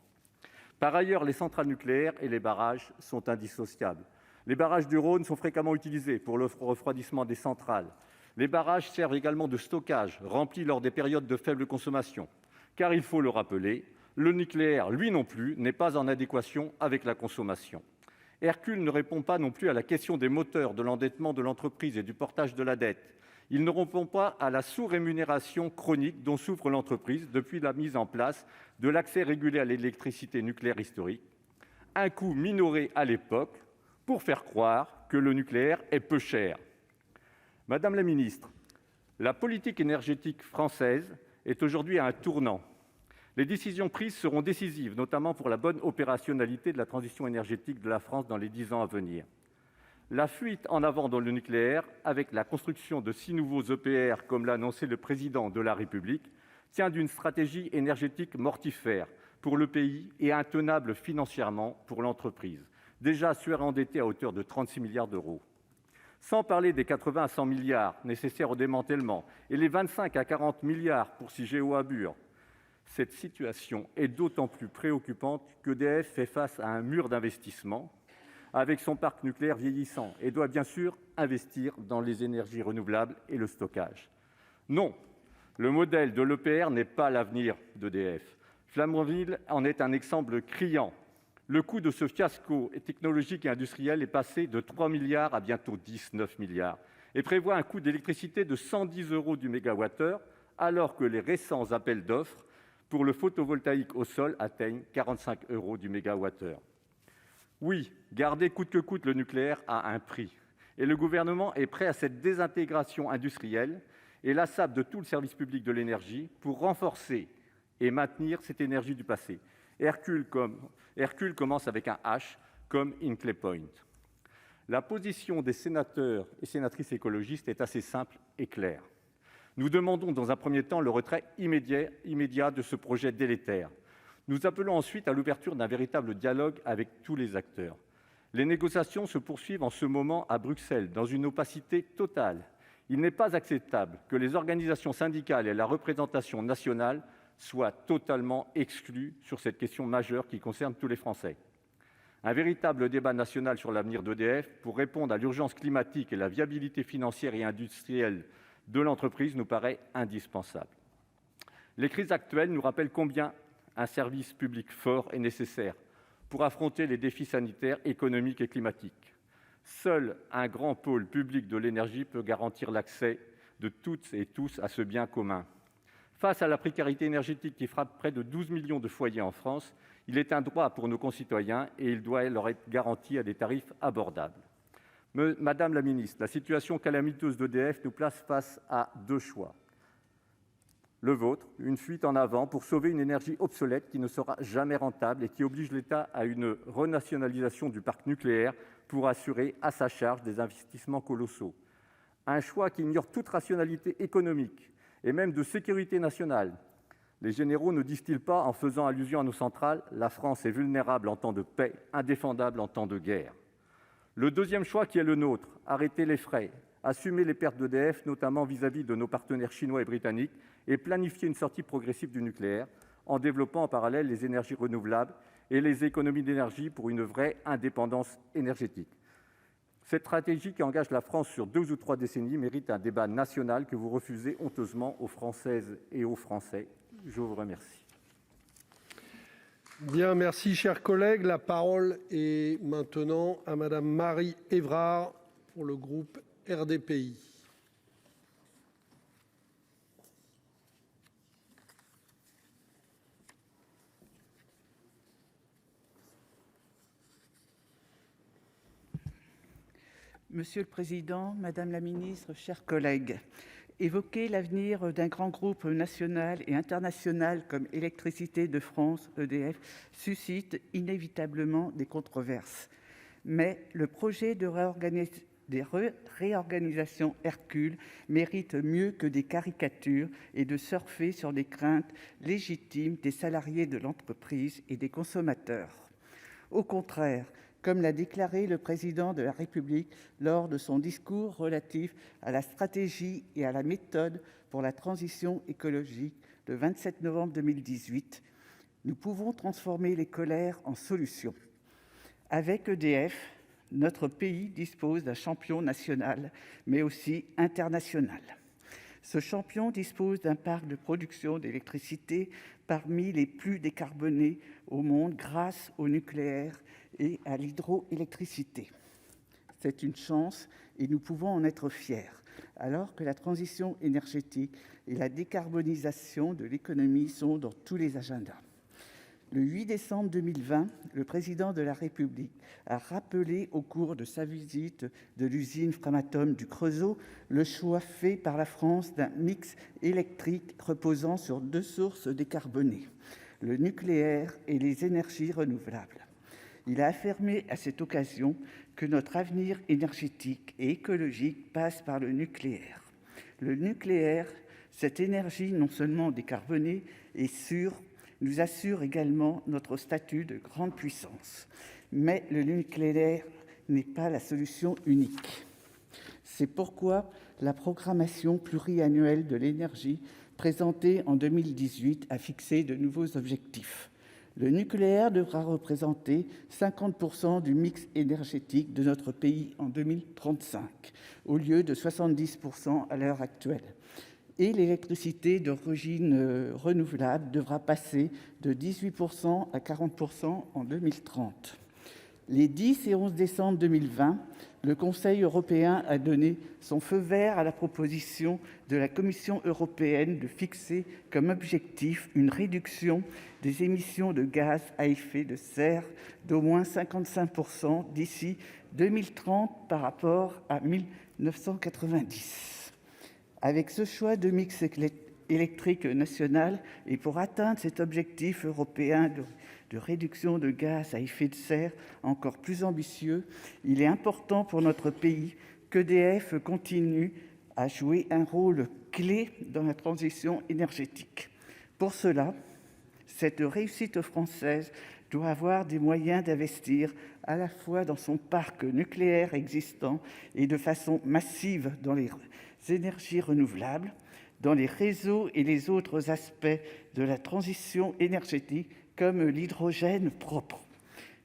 Par ailleurs, les centrales nucléaires et les barrages sont indissociables. Les barrages du Rhône sont fréquemment utilisés pour le refroidissement des centrales. Les barrages servent également de stockage, remplis lors des périodes de faible consommation. Car il faut le rappeler, le nucléaire, lui non plus, n'est pas en adéquation avec la consommation. Hercule ne répond pas non plus à la question des moteurs de l'endettement de l'entreprise et du portage de la dette. Il ne répond pas à la sous-rémunération chronique dont souffre l'entreprise depuis la mise en place de l'accès régulé à l'électricité nucléaire historique, un coût minoré à l'époque pour faire croire que le nucléaire est peu cher. Madame la ministre, la politique énergétique française est aujourd'hui à un tournant. Les décisions prises seront décisives, notamment pour la bonne opérationnalité de la transition énergétique de la France dans les 10 ans à venir. La fuite en avant dans le nucléaire, avec la construction de 6 nouveaux EPR, comme l'a annoncé le Président de la République, tient d'une stratégie énergétique mortifère pour le pays et intenable financièrement pour l'entreprise, déjà surendettée à hauteur de 36 milliards d'euros. Sans parler des 80 à 100 milliards nécessaires au démantèlement et les 25 à 40 milliards pour Cigéo à Bure. Cette situation est d'autant plus préoccupante qu'EDF fait face à un mur d'investissement avec son parc nucléaire vieillissant et doit bien sûr investir dans les énergies renouvelables et le stockage. Non, le modèle de l'EPR n'est pas l'avenir d'EDF. Flamanville en est un exemple criant. Le coût de ce fiasco technologique et industriel est passé de 3 milliards à bientôt 19 milliards et prévoit un coût d'électricité de 110 € du mégawattheure, alors que les récents appels d'offres pour le photovoltaïque au sol atteignent 45 € du mégawattheure. Oui, garder coûte que coûte le nucléaire a un prix et le gouvernement est prêt à cette désintégration industrielle et lassable de tout le service public de l'énergie pour renforcer et maintenir cette énergie du passé. Hercule commence avec un H, comme Hinkley Point. La position des sénateurs et sénatrices écologistes est assez simple et claire. Nous demandons dans un premier temps le retrait immédiat de ce projet délétère. Nous appelons ensuite à l'ouverture d'un véritable dialogue avec tous les acteurs. Les négociations se poursuivent en ce moment à Bruxelles, dans une opacité totale. Il n'est pas acceptable que les organisations syndicales et la représentation nationale soient totalement exclues sur cette question majeure qui concerne tous les Français. Un véritable débat national sur l'avenir d'EDF pour répondre à l'urgence climatique et la viabilité financière et industrielle de l'entreprise nous paraît indispensable. Les crises actuelles nous rappellent combien un service public fort est nécessaire. pour affronter les défis sanitaires, économiques et climatiques. Seul un grand pôle public de l'énergie peut garantir l'accès de toutes et tous à ce bien commun. Face à la précarité énergétique qui frappe près de 12 millions de foyers en France, il est un droit pour nos concitoyens et il doit leur être garanti à des tarifs abordables. Madame la ministre, la situation calamiteuse d'EDF nous place face à deux choix. Le vôtre, une fuite en avant pour sauver une énergie obsolète qui ne sera jamais rentable et qui oblige l'État à une renationalisation du parc nucléaire pour assurer à sa charge des investissements colossaux. Un choix qui ignore toute rationalité économique et même de sécurité nationale. Les généraux ne disent-ils pas, en faisant allusion à nos centrales, « La France est vulnérable en temps de paix, indéfendable en temps de guerre ». Le deuxième choix qui est le nôtre, arrêter les frais, assumer les pertes d'EDF, notamment vis-à-vis de nos partenaires chinois et britanniques, et planifier une sortie progressive du nucléaire, en développant en parallèle les énergies renouvelables et les économies d'énergie pour une vraie indépendance énergétique. Cette stratégie qui engage la France sur 2 ou 3 décennies mérite un débat national que vous refusez honteusement aux Françaises et aux Français. Je vous remercie. Bien, merci, chers collègues. La parole est maintenant à Madame Marie Évrard pour le groupe RDPI. Monsieur le Président, Madame la Ministre, chers collègues, évoquer l'avenir d'un grand groupe national et international comme Électricité de France, EDF, suscite inévitablement des controverses. Mais le projet de réorganisation Hercule mérite mieux que des caricatures et de surfer sur des craintes légitimes des salariés de l'entreprise et des consommateurs. Au contraire, comme l'a déclaré le Président de la République lors de son discours relatif à la stratégie et à la méthode pour la transition écologique le 27 novembre 2018, nous pouvons transformer les colères en solutions. Avec EDF, notre pays dispose d'un champion national, mais aussi international. Ce champion dispose d'un parc de production d'électricité parmi les plus décarbonés au monde grâce au nucléaire et à l'hydroélectricité. C'est une chance et nous pouvons en être fiers, alors que la transition énergétique et la décarbonisation de l'économie sont dans tous les agendas. Le 8 décembre 2020, le Président de la République a rappelé au cours de sa visite de l'usine Framatome du Creusot le choix fait par la France d'un mix électrique reposant sur 2 sources décarbonées, le nucléaire et les énergies renouvelables. Il a affirmé à cette occasion que notre avenir énergétique et écologique passe par le nucléaire. Le nucléaire, cette énergie non seulement décarbonée et sûre, nous assure également notre statut de grande puissance. Mais le nucléaire n'est pas la solution unique. C'est pourquoi la programmation pluriannuelle de l'énergie présentée en 2018 a fixé de nouveaux objectifs. Le nucléaire devra représenter 50% du mix énergétique de notre pays en 2035, au lieu de 70% à l'heure actuelle. Et l'électricité d'origine renouvelable devra passer de 18% à 40% en 2030. Les 10 et 11 décembre 2020, le Conseil européen a donné son feu vert à la proposition de la Commission européenne de fixer comme objectif une réduction des émissions de gaz à effet de serre d'au moins 55% d'ici 2030 par rapport à 1990. Avec ce choix de mix électrique national et pour atteindre cet objectif européen de réduction de gaz à effet de serre encore plus ambitieux, il est important pour notre pays qu'EDF continue à jouer un rôle clé dans la transition énergétique. Pour cela, cette réussite française doit avoir des moyens d'investir à la fois dans son parc nucléaire existant et de façon massive dans les énergies renouvelables, dans les réseaux et les autres aspects de la transition énergétique comme l'hydrogène propre.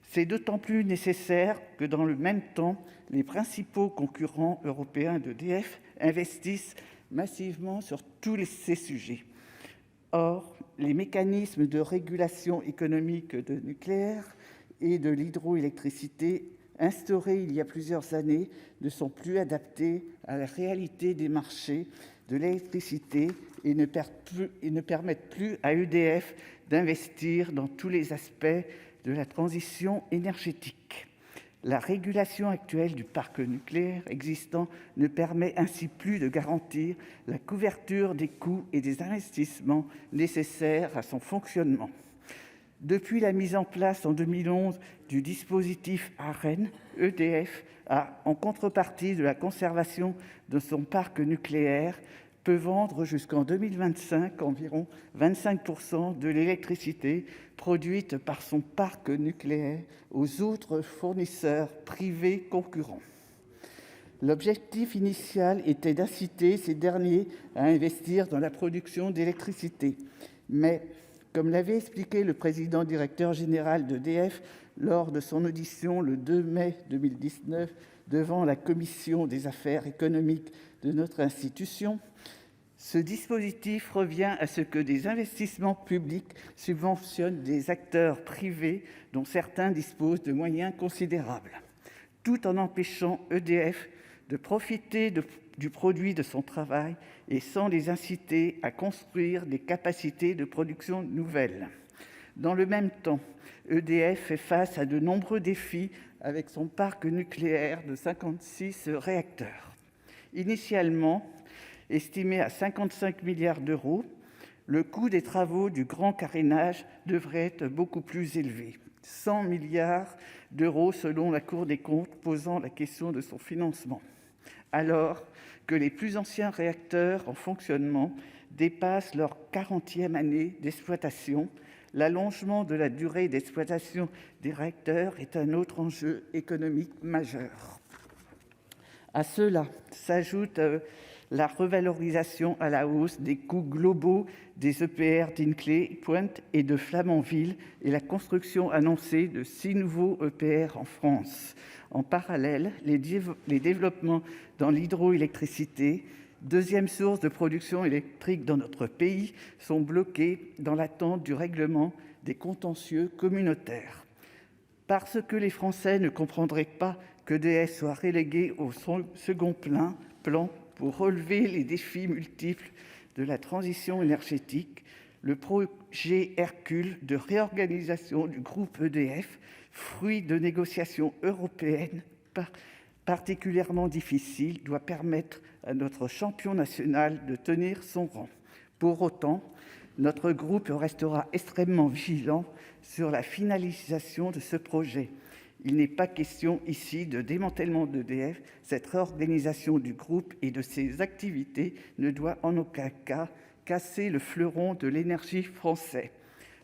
C'est d'autant plus nécessaire que dans le même temps, les principaux concurrents européens d'EDF investissent massivement sur tous ces sujets. Or, les mécanismes de régulation économique de nucléaire et de l'hydroélectricité instaurés il y a plusieurs années ne sont plus adaptés à la réalité des marchés de l'électricité et ne permettent plus à EDF d'investir dans tous les aspects de la transition énergétique. La régulation actuelle du parc nucléaire existant ne permet ainsi plus de garantir la couverture des coûts et des investissements nécessaires à son fonctionnement. Depuis la mise en place en 2011 du dispositif ARENH, EDF a, en contrepartie de la conservation de son parc nucléaire, peut vendre jusqu'en 2025 environ 25% de l'électricité produite par son parc nucléaire aux autres fournisseurs privés concurrents. L'objectif initial était d'inciter ces derniers à investir dans la production d'électricité. Mais, comme l'avait expliqué le président directeur général d'EDF lors de son audition le 2 mai 2019 devant la commission des affaires économiques de notre institution, ce dispositif revient à ce que des investissements publics subventionnent des acteurs privés dont certains disposent de moyens considérables, tout en empêchant EDF de profiter du produit de son travail et sans les inciter à construire des capacités de production nouvelles. Dans le même temps, EDF fait face à de nombreux défis avec son parc nucléaire de 56 réacteurs. Initialement estimé à 55 milliards d'euros, le coût des travaux du grand carénage devrait être beaucoup plus élevé, 100 milliards d'euros selon la Cour des comptes, posant la question de son financement. Alors que les plus anciens réacteurs en fonctionnement dépassent leur 40e année d'exploitation, l'allongement de la durée d'exploitation des réacteurs est un autre enjeu économique majeur. À cela s'ajoute la revalorisation à la hausse des coûts globaux des EPR d'Hinkley Point et de Flamanville et la construction annoncée de 6 nouveaux EPR en France. En parallèle, les développements dans l'hydroélectricité, deuxième source de production électrique dans notre pays, sont bloqués dans l'attente du règlement des contentieux communautaires. Parce que les Français ne comprendraient pas qu'EDF soit relégué au second plan pour relever les défis multiples de la transition énergétique, le projet Hercule de réorganisation du groupe EDF, fruit de négociations européennes particulièrement difficiles, doit permettre à notre champion national de tenir son rang. Pour autant, notre groupe restera extrêmement vigilant sur la finalisation de ce projet. Il n'est pas question ici de démantèlement d'EDF. Cette réorganisation du groupe et de ses activités ne doit en aucun cas casser le fleuron de l'énergie français.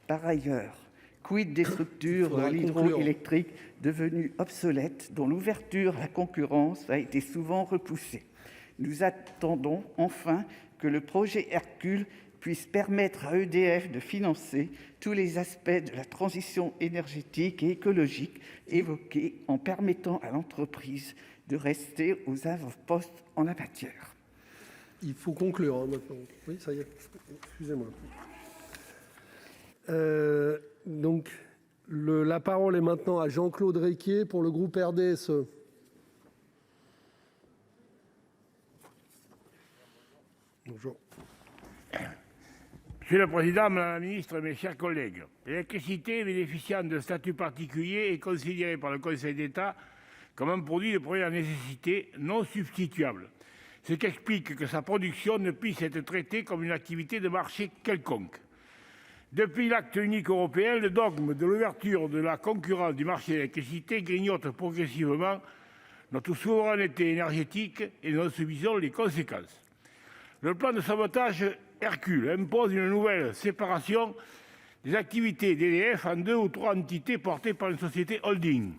Par ailleurs, quid des structures dans l'hydroélectrique devenues obsolètes, dont l'ouverture à la concurrence a été souvent repoussée. Nous attendons enfin que le projet Hercule puisse permettre à EDF de financer tous les aspects de la transition énergétique et écologique évoqués en permettant à l'entreprise de rester aux avant-postes en la matière. Il faut conclure maintenant. Oui, ça y est. Excusez-moi. La parole est maintenant à Jean-Claude Requier pour le groupe RDSE. Bonjour. Monsieur le Président, Madame la Ministre, mes chers collègues, l'électricité bénéficiant d'un statut particulier est considérée par le Conseil d'État comme un produit de première nécessité non substituable, ce qui explique que sa production ne puisse être traitée comme une activité de marché quelconque. Depuis l'acte unique européen, le dogme de l'ouverture de la concurrence du marché de l'électricité grignote progressivement notre souveraineté énergétique et nous en subissons les conséquences. Le plan de sabotage Hercule impose une nouvelle séparation des activités d'EDF en 2 ou 3 entités portées par une société holding.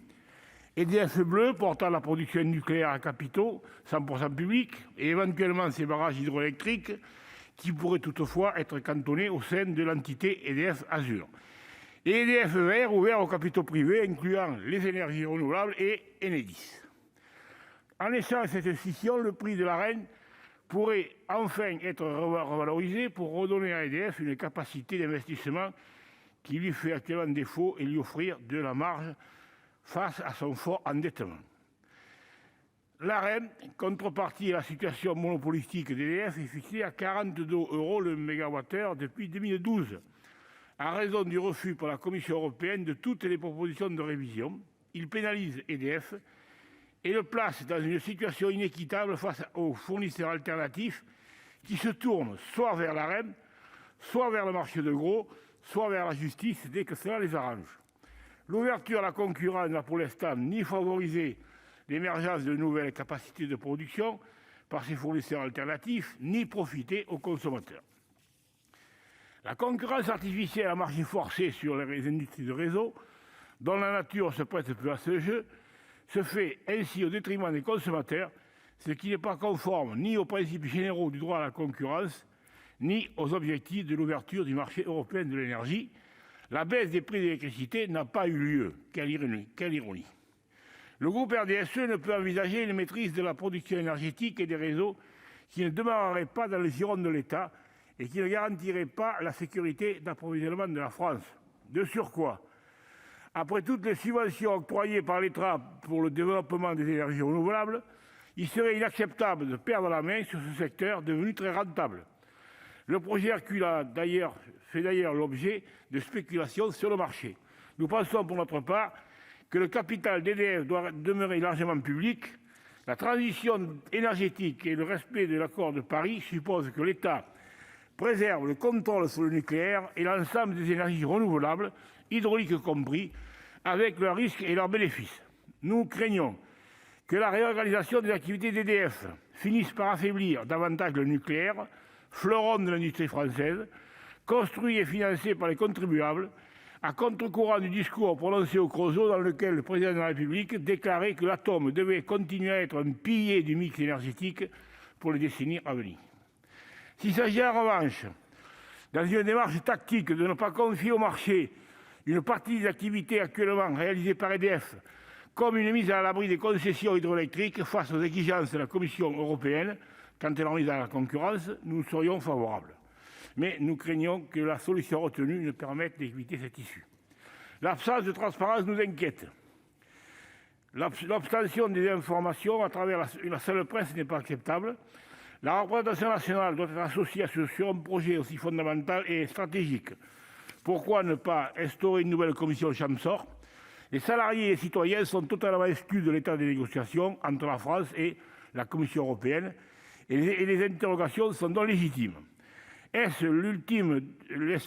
EDF Bleu portant la production nucléaire à capitaux, 100% public, et éventuellement ses barrages hydroélectriques, qui pourraient toutefois être cantonnés au sein de l'entité EDF Azur. Et EDF Vert ouvert aux capitaux privés, incluant les énergies renouvelables et Enedis. En laissant à cette scission, le prix de l'ARENH pourrait enfin être revalorisé pour redonner à EDF une capacité d'investissement qui lui fait actuellement défaut et lui offrir de la marge face à son fort endettement. L'AREM, contrepartie à la situation monopolistique d'EDF, est fixée à 42 € le mégawattheure depuis 2012, à raison du refus par la Commission européenne de toutes les propositions de révision. Il pénalise EDF et le place dans une situation inéquitable face aux fournisseurs alternatifs qui se tournent soit vers l'AREM, soit vers le marché de gros, soit vers la justice dès que cela les arrange. L'ouverture à la concurrence n'a pour l'instant ni favorisé l'émergence de nouvelles capacités de production par ces fournisseurs alternatifs, ni profité aux consommateurs. La concurrence artificielle à marché forcé sur les industries de réseau, dont la nature se prête peu à ce jeu, se fait ainsi au détriment des consommateurs, ce qui n'est pas conforme ni aux principes généraux du droit à la concurrence, ni aux objectifs de l'ouverture du marché européen de l'énergie. La baisse des prix de l'électricité n'a pas eu lieu. Quelle ironie. Le groupe RDSE ne peut envisager une maîtrise de la production énergétique et des réseaux qui ne demeurerait pas dans les girondes de l'État et qui ne garantirait pas la sécurité d'approvisionnement de la France. De surcroît, après toutes les subventions octroyées par l'État pour le développement des énergies renouvelables, il serait inacceptable de perdre la main sur ce secteur devenu très rentable. Le projet Hercule fait d'ailleurs l'objet de spéculations sur le marché. Nous pensons pour notre part que le capital d'EDF doit demeurer largement public. La transition énergétique et le respect de l'accord de Paris supposent que l'État préserve le contrôle sur le nucléaire et l'ensemble des énergies renouvelables, hydrauliques compris, avec leurs risques et leurs bénéfices. Nous craignons que la réorganisation des activités d'EDF finisse par affaiblir davantage le nucléaire, fleuron de l'industrie française, construit et financé par les contribuables, à contre-courant du discours prononcé au Creusot dans lequel le président de la République déclarait que l'atome devait continuer à être un pilier du mix énergétique pour les décennies à venir. S'il s'agit en revanche, dans une démarche tactique, de ne pas confier au marché une partie des activités actuellement réalisées par EDF, comme une mise à l'abri des concessions hydroélectriques face aux exigences de la Commission européenne quand elle en mise à la concurrence, nous serions favorables. Mais nous craignons que la solution retenue ne permette d'éviter cette issue. L'absence de transparence nous inquiète. L'obtention des informations à travers la seule presse n'est pas acceptable. La représentation nationale doit être associée sur un projet aussi fondamental et stratégique. Pourquoi ne pas instaurer une nouvelle commission Chamsort ? Les salariés et les citoyens sont totalement exclus de l'état des négociations entre la France et la Commission européenne et les interrogations sont donc légitimes. Est-ce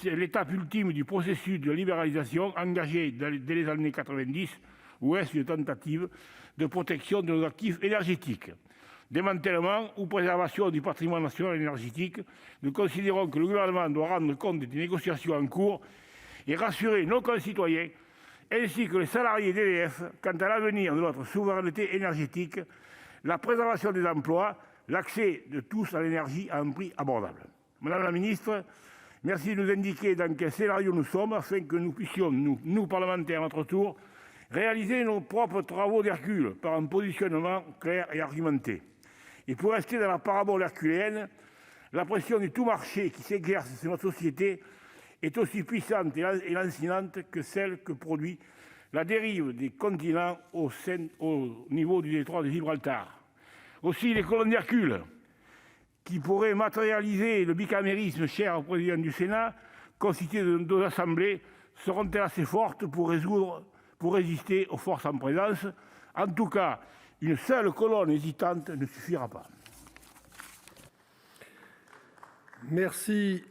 l'étape ultime du processus de libéralisation engagé dès les années 90 ou est-ce une tentative de protection de nos actifs énergétiques ? Démantèlement ou préservation du patrimoine national énergétique, nous considérons que le gouvernement doit rendre compte des négociations en cours et rassurer nos concitoyens ainsi que les salariés d'EDF quant à l'avenir de notre souveraineté énergétique, la préservation des emplois, l'accès de tous à l'énergie à un prix abordable. Madame la ministre, merci de nous indiquer dans quel scénario nous sommes afin que nous puissions, nous parlementaires à notre tour, réaliser nos propres travaux d'Hercule par un positionnement clair et argumenté. Et pour rester dans la parabole herculéenne, la pression du tout-marché qui s'exerce sur notre société est aussi puissante et lancinante que celle que produit la dérive des continents au niveau du détroit de Gibraltar. Aussi, les colonnes d'Hercule, qui pourraient matérialiser le bicamérisme cher au président du Sénat, constitué de deux assemblées, seront-elles assez fortes pour résister aux forces en présence ? En tout cas, une seule colonne hésitante ne suffira pas. Merci,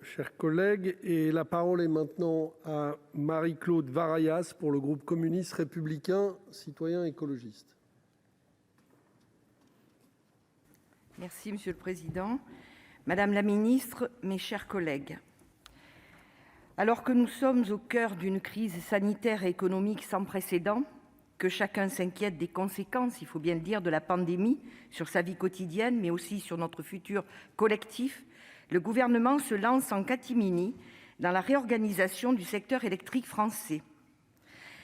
chers collègues. Et la parole est maintenant à Marie-Claude Varayas pour le groupe communiste républicain citoyen écologiste. Merci, Monsieur le Président. Madame la Ministre, mes chers collègues, alors que nous sommes au cœur d'une crise sanitaire et économique sans précédent, que chacun s'inquiète des conséquences, il faut bien le dire, de la pandémie sur sa vie quotidienne, mais aussi sur notre futur collectif, le gouvernement se lance en catimini dans la réorganisation du secteur électrique français.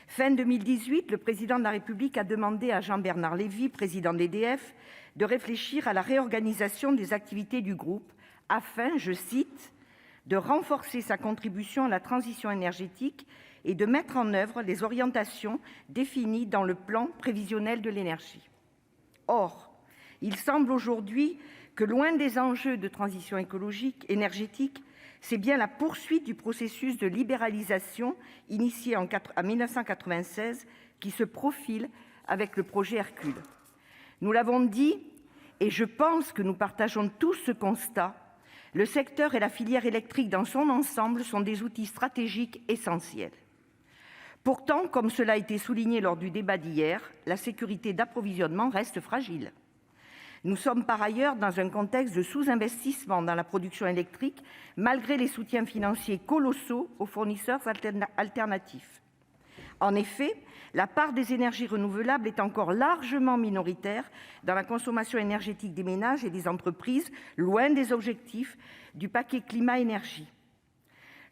Fin 2018, le président de la République a demandé à Jean-Bernard Lévy, président d'EDF, de réfléchir à la réorganisation des activités du groupe afin, je cite, de renforcer sa contribution à la transition énergétique et de mettre en œuvre les orientations définies dans le plan prévisionnel de l'énergie. Or, il semble aujourd'hui que, loin des enjeux de transition énergétique, c'est bien la poursuite du processus de libéralisation initié en 1996 qui se profile avec le projet Hercule. Nous l'avons dit, et je pense que nous partageons tous ce constat, le secteur et la filière électrique dans son ensemble sont des outils stratégiques essentiels. Pourtant, comme cela a été souligné lors du débat d'hier, la sécurité d'approvisionnement reste fragile. Nous sommes par ailleurs dans un contexte de sous-investissement dans la production électrique, malgré les soutiens financiers colossaux aux fournisseurs alternatifs. En effet, la part des énergies renouvelables est encore largement minoritaire dans la consommation énergétique des ménages et des entreprises, loin des objectifs du paquet climat-énergie.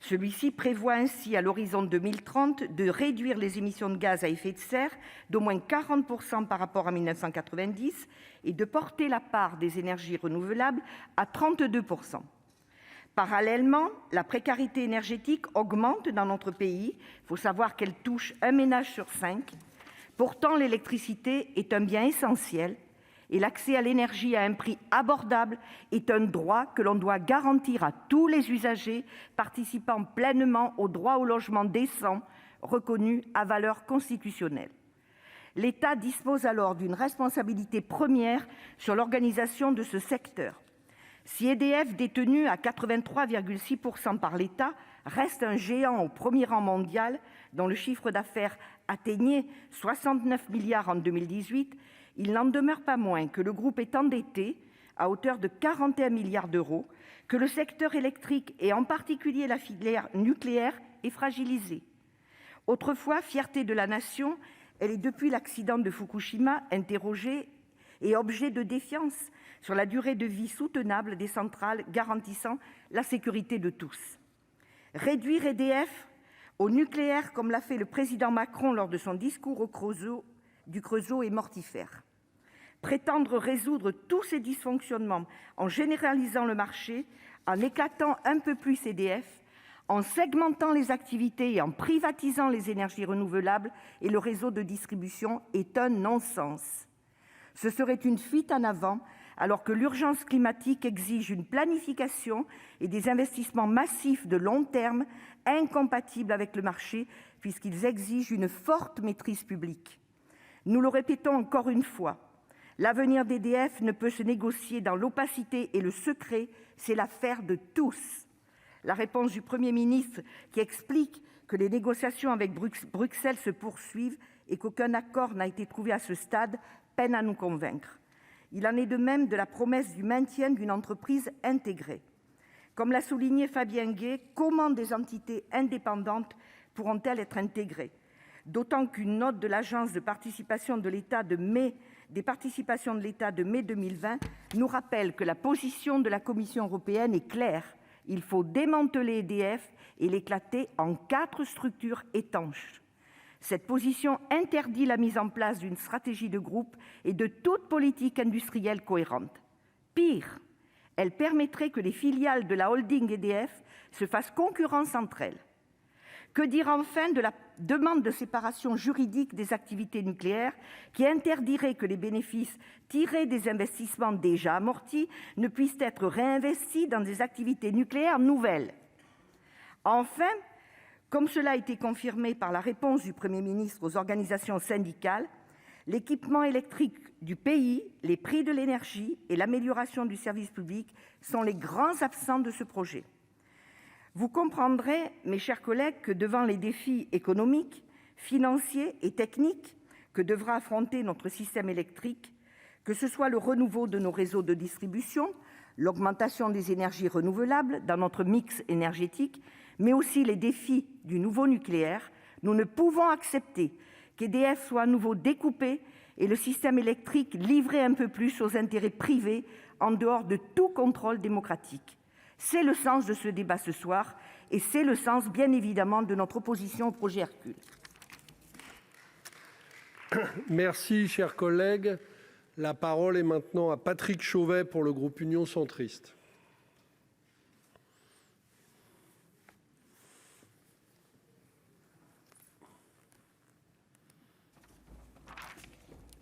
Celui-ci prévoit ainsi, à l'horizon 2030, de réduire les émissions de gaz à effet de serre d'au moins 40% par rapport à 1990 et de porter la part des énergies renouvelables à 32%. Parallèlement, la précarité énergétique augmente dans notre pays. Il faut savoir qu'elle touche un ménage sur 5. Pourtant, l'électricité est un bien essentiel et l'accès à l'énergie à un prix abordable est un droit que l'on doit garantir à tous les usagers participant pleinement au droit au logement décent reconnu à valeur constitutionnelle. L'État dispose alors d'une responsabilité première sur l'organisation de ce secteur. Si EDF, détenu à 83,6% par l'État, reste un géant au premier rang mondial, dont le chiffre d'affaires atteignait 69 milliards en 2018, il n'en demeure pas moins que le groupe est endetté à hauteur de 41 milliards d'euros, que le secteur électrique et en particulier la filière nucléaire est fragilisée. Autrefois fierté de la nation, elle est depuis l'accident de Fukushima interrogée et objet de défiance sur la durée de vie soutenable des centrales garantissant la sécurité de tous. Réduire EDF au nucléaire, comme l'a fait le président Macron lors de son discours du Creusot, est mortifère. Prétendre résoudre tous ces dysfonctionnements en généralisant le marché, en éclatant un peu plus EDF, en segmentant les activités et en privatisant les énergies renouvelables et le réseau de distribution est un non-sens. Ce serait une fuite en avant, alors que l'urgence climatique exige une planification et des investissements massifs de long terme incompatibles avec le marché, puisqu'ils exigent une forte maîtrise publique. Nous le répétons encore une fois, l'avenir d'EDF ne peut se négocier dans l'opacité et le secret, c'est l'affaire de tous. La réponse du Premier ministre qui explique que les négociations avec Bruxelles se poursuivent et qu'aucun accord n'a été trouvé à ce stade peine à nous convaincre. Il en est de même de la promesse du maintien d'une entreprise intégrée. Comme l'a souligné Fabien Gay, comment des entités indépendantes pourront-elles être intégrées ? D'autant qu'une note de l'Agence de participation de l'État des participations de l'État de mai 2020 nous rappelle que la position de la Commission européenne est claire. Il faut démanteler EDF et l'éclater en 4 structures étanches. Cette position interdit la mise en place d'une stratégie de groupe et de toute politique industrielle cohérente. Pire, elle permettrait que les filiales de la holding EDF se fassent concurrence entre elles. Que dire enfin de la demande de séparation juridique des activités nucléaires qui interdirait que les bénéfices tirés des investissements déjà amortis ne puissent être réinvestis dans des activités nucléaires nouvelles ? Enfin, comme cela a été confirmé par la réponse du Premier ministre aux organisations syndicales, l'équipement électrique du pays, les prix de l'énergie et l'amélioration du service public sont les grands absents de ce projet. Vous comprendrez, mes chers collègues, que devant les défis économiques, financiers et techniques que devra affronter notre système électrique, que ce soit le renouveau de nos réseaux de distribution, l'augmentation des énergies renouvelables dans notre mix énergétique, mais aussi les défis du nouveau nucléaire, nous ne pouvons accepter qu'EDF soit à nouveau découpé et le système électrique livré un peu plus aux intérêts privés en dehors de tout contrôle démocratique. C'est le sens de ce débat ce soir et c'est le sens, bien évidemment, de notre opposition au projet Hercule. Merci, chers collègues. La parole est maintenant à Patrick Chauvet pour le groupe Union centriste.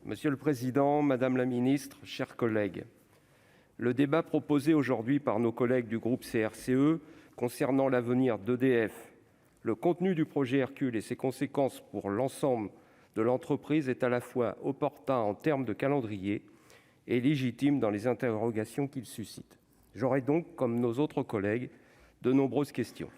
Monsieur le président, madame la ministre, chers collègues, le débat proposé aujourd'hui par nos collègues du groupe CRCE concernant l'avenir d'EDF, le contenu du projet Hercule et ses conséquences pour l'ensemble de l'entreprise est à la fois opportun en termes de calendrier et légitime dans les interrogations qu'il suscite. J'aurai donc, comme nos autres collègues, de nombreuses questions.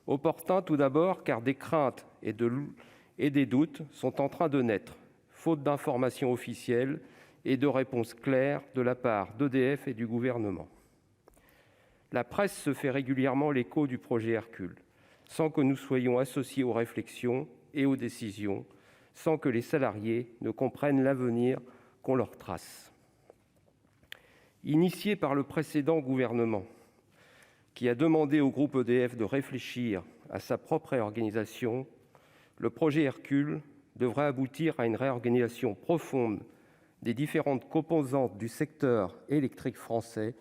Opportun tout d'abord, car des craintes et des doutes sont en train de naître, faute d'informations officielles et de réponses claires de la part d'EDF et du gouvernement. La presse se fait régulièrement l'écho du projet Hercule, sans que nous soyons associés aux réflexions et aux décisions, sans que les salariés ne comprennent l'avenir qu'on leur trace. Initié par le précédent gouvernement, qui a demandé au groupe EDF de réfléchir à sa propre réorganisation, le projet Hercule devrait aboutir à une réorganisation profonde des différentes composantes du secteur électrique français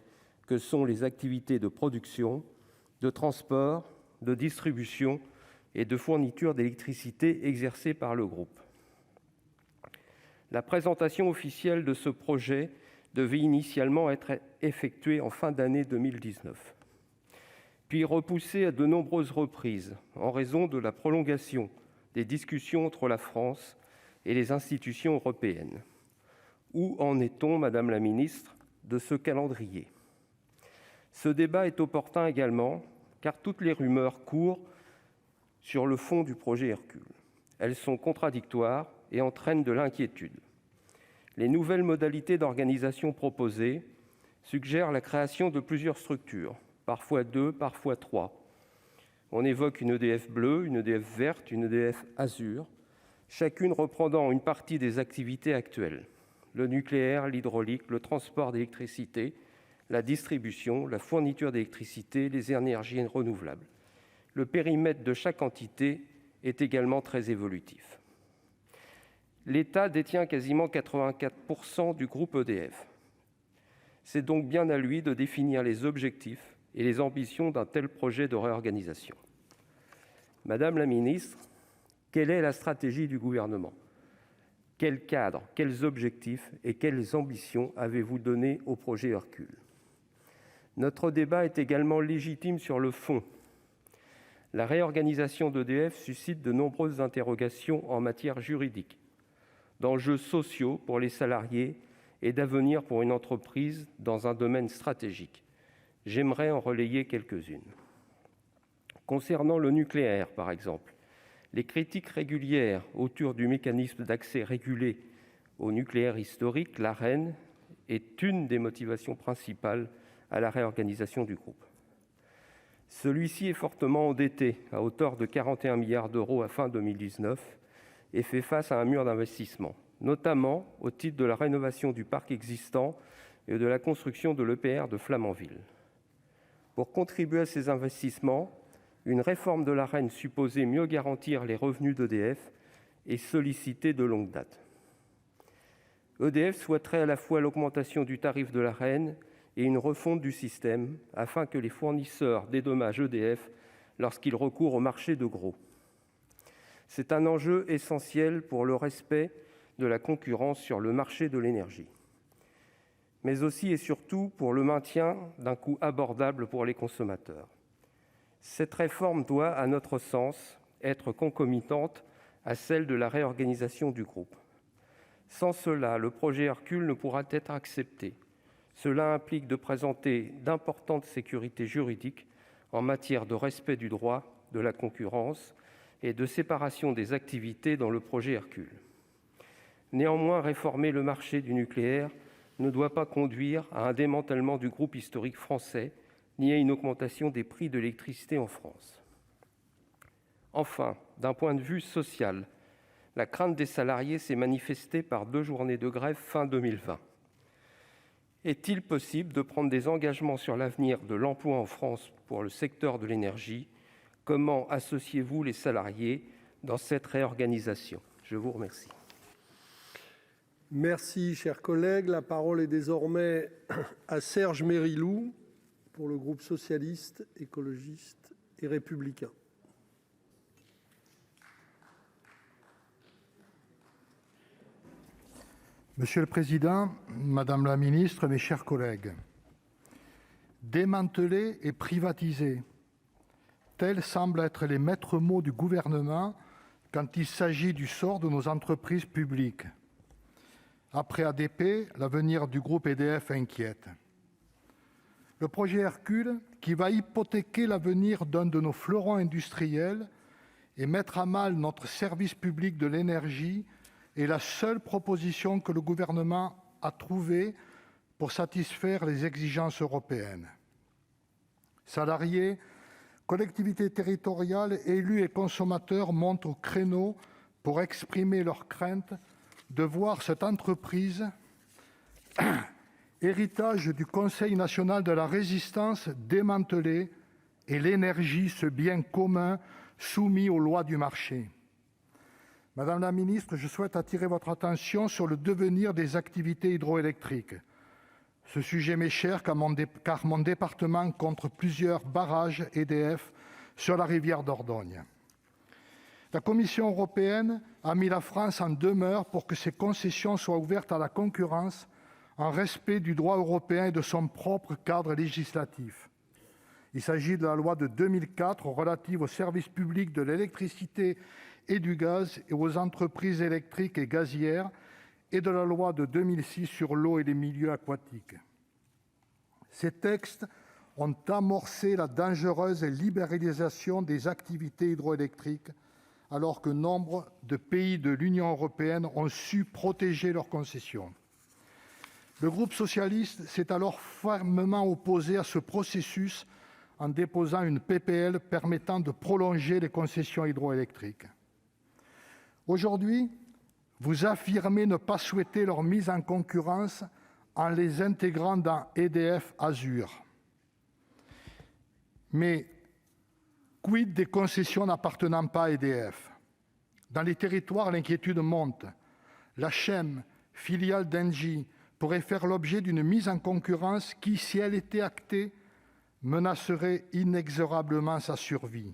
que sont les activités de production, de transport, de distribution et de fourniture d'électricité exercées par le groupe. La présentation officielle de ce projet devait initialement être effectuée en fin d'année 2019, puis repoussée à de nombreuses reprises en raison de la prolongation des discussions entre la France et les institutions européennes. Où en est-on, Madame la Ministre, de ce calendrier ? Ce débat est opportun également, car toutes les rumeurs courent sur le fond du projet Hercule. Elles sont contradictoires et entraînent de l'inquiétude. Les nouvelles modalités d'organisation proposées suggèrent la création de plusieurs structures, parfois 2, parfois 3. On évoque une EDF bleue, une EDF verte, une EDF azur, chacune reprenant une partie des activités actuelles: le nucléaire, l'hydraulique, le transport d'électricité, la distribution, la fourniture d'électricité, les énergies renouvelables. Le périmètre de chaque entité est également très évolutif. L'État détient quasiment 84% du groupe EDF. C'est donc bien à lui de définir les objectifs et les ambitions d'un tel projet de réorganisation. Madame la ministre, quelle est la stratégie du gouvernement ? Quel cadre, quels objectifs et quelles ambitions avez-vous donné au projet Hercule ? Notre débat est également légitime sur le fond. La réorganisation d'EDF suscite de nombreuses interrogations en matière juridique, d'enjeux sociaux pour les salariés et d'avenir pour une entreprise dans un domaine stratégique. J'aimerais en relayer quelques-unes. Concernant le nucléaire, par exemple, les critiques régulières autour du mécanisme d'accès régulé au nucléaire historique, l'Arenh, est une des motivations principales à la réorganisation du groupe. Celui-ci est fortement endetté, à hauteur de 41 milliards d'euros à fin 2019, et fait face à un mur d'investissement, notamment au titre de la rénovation du parc existant et de la construction de l'EPR de Flamanville. Pour contribuer à ces investissements, une réforme de l'Arenh supposée mieux garantir les revenus d'EDF est sollicitée de longue date. EDF souhaiterait à la fois l'augmentation du tarif de l'Arenh et une refonte du système afin que les fournisseurs dédommagent EDF lorsqu'ils recourent au marché de gros. C'est un enjeu essentiel pour le respect de la concurrence sur le marché de l'énergie, mais aussi et surtout pour le maintien d'un coût abordable pour les consommateurs. Cette réforme doit, à notre sens, être concomitante à celle de la réorganisation du groupe. Sans cela, le projet Hercule ne pourra être accepté. Cela implique de présenter d'importantes sécurités juridiques en matière de respect du droit de la concurrence et de séparation des activités dans le projet Hercule. Néanmoins, réformer le marché du nucléaire ne doit pas conduire à un démantèlement du groupe historique français ni à une augmentation des prix de l'électricité en France. Enfin, d'un point de vue social, la crainte des salariés s'est manifestée par 2 journées de grève fin 2020. Est-il possible de prendre des engagements sur l'avenir de l'emploi en France pour le secteur de l'énergie ? Comment associez-vous les salariés dans cette réorganisation ? Je vous remercie. Merci, cher collègue. La parole est désormais à Serge Mérilou pour le groupe socialiste, écologiste et républicain. Monsieur le président, madame la ministre, mes chers collègues, démanteler et privatiser, tels semblent être les maîtres mots du gouvernement quand il s'agit du sort de nos entreprises publiques. Après ADP, l'avenir du groupe EDF inquiète. Le projet Hercule, qui va hypothéquer l'avenir d'un de nos fleurons industriels et mettre à mal notre service public de l'énergie, est la seule proposition que le gouvernement a trouvée pour satisfaire les exigences européennes. Salariés, collectivités territoriales, élus et consommateurs montent au créneau pour exprimer leur crainte de voir cette entreprise, héritage du Conseil national de la résistance, démantelée et l'énergie, ce bien commun, soumis aux lois du marché. Madame la ministre, je souhaite attirer votre attention sur le devenir des activités hydroélectriques. Ce sujet m'est cher car mon département compte plusieurs barrages EDF sur la rivière Dordogne. La Commission européenne a mis la France en demeure pour que ces concessions soient ouvertes à la concurrence en respect du droit européen et de son propre cadre législatif. Il s'agit de la loi de 2004 relative au service public de l'électricité et du gaz et aux entreprises électriques et gazières et de la loi de 2006 sur l'eau et les milieux aquatiques. Ces textes ont amorcé la dangereuse libéralisation des activités hydroélectriques alors que nombre de pays de l'Union européenne ont su protéger leurs concessions. Le groupe socialiste s'est alors fermement opposé à ce processus en déposant une PPL permettant de prolonger les concessions hydroélectriques. Aujourd'hui, vous affirmez ne pas souhaiter leur mise en concurrence en les intégrant dans EDF Azur. Mais quid des concessions n'appartenant pas à EDF ? Dans les territoires, l'inquiétude monte. La CHEM, filiale d'Engie, pourrait faire l'objet d'une mise en concurrence qui, si elle était actée, menacerait inexorablement sa survie.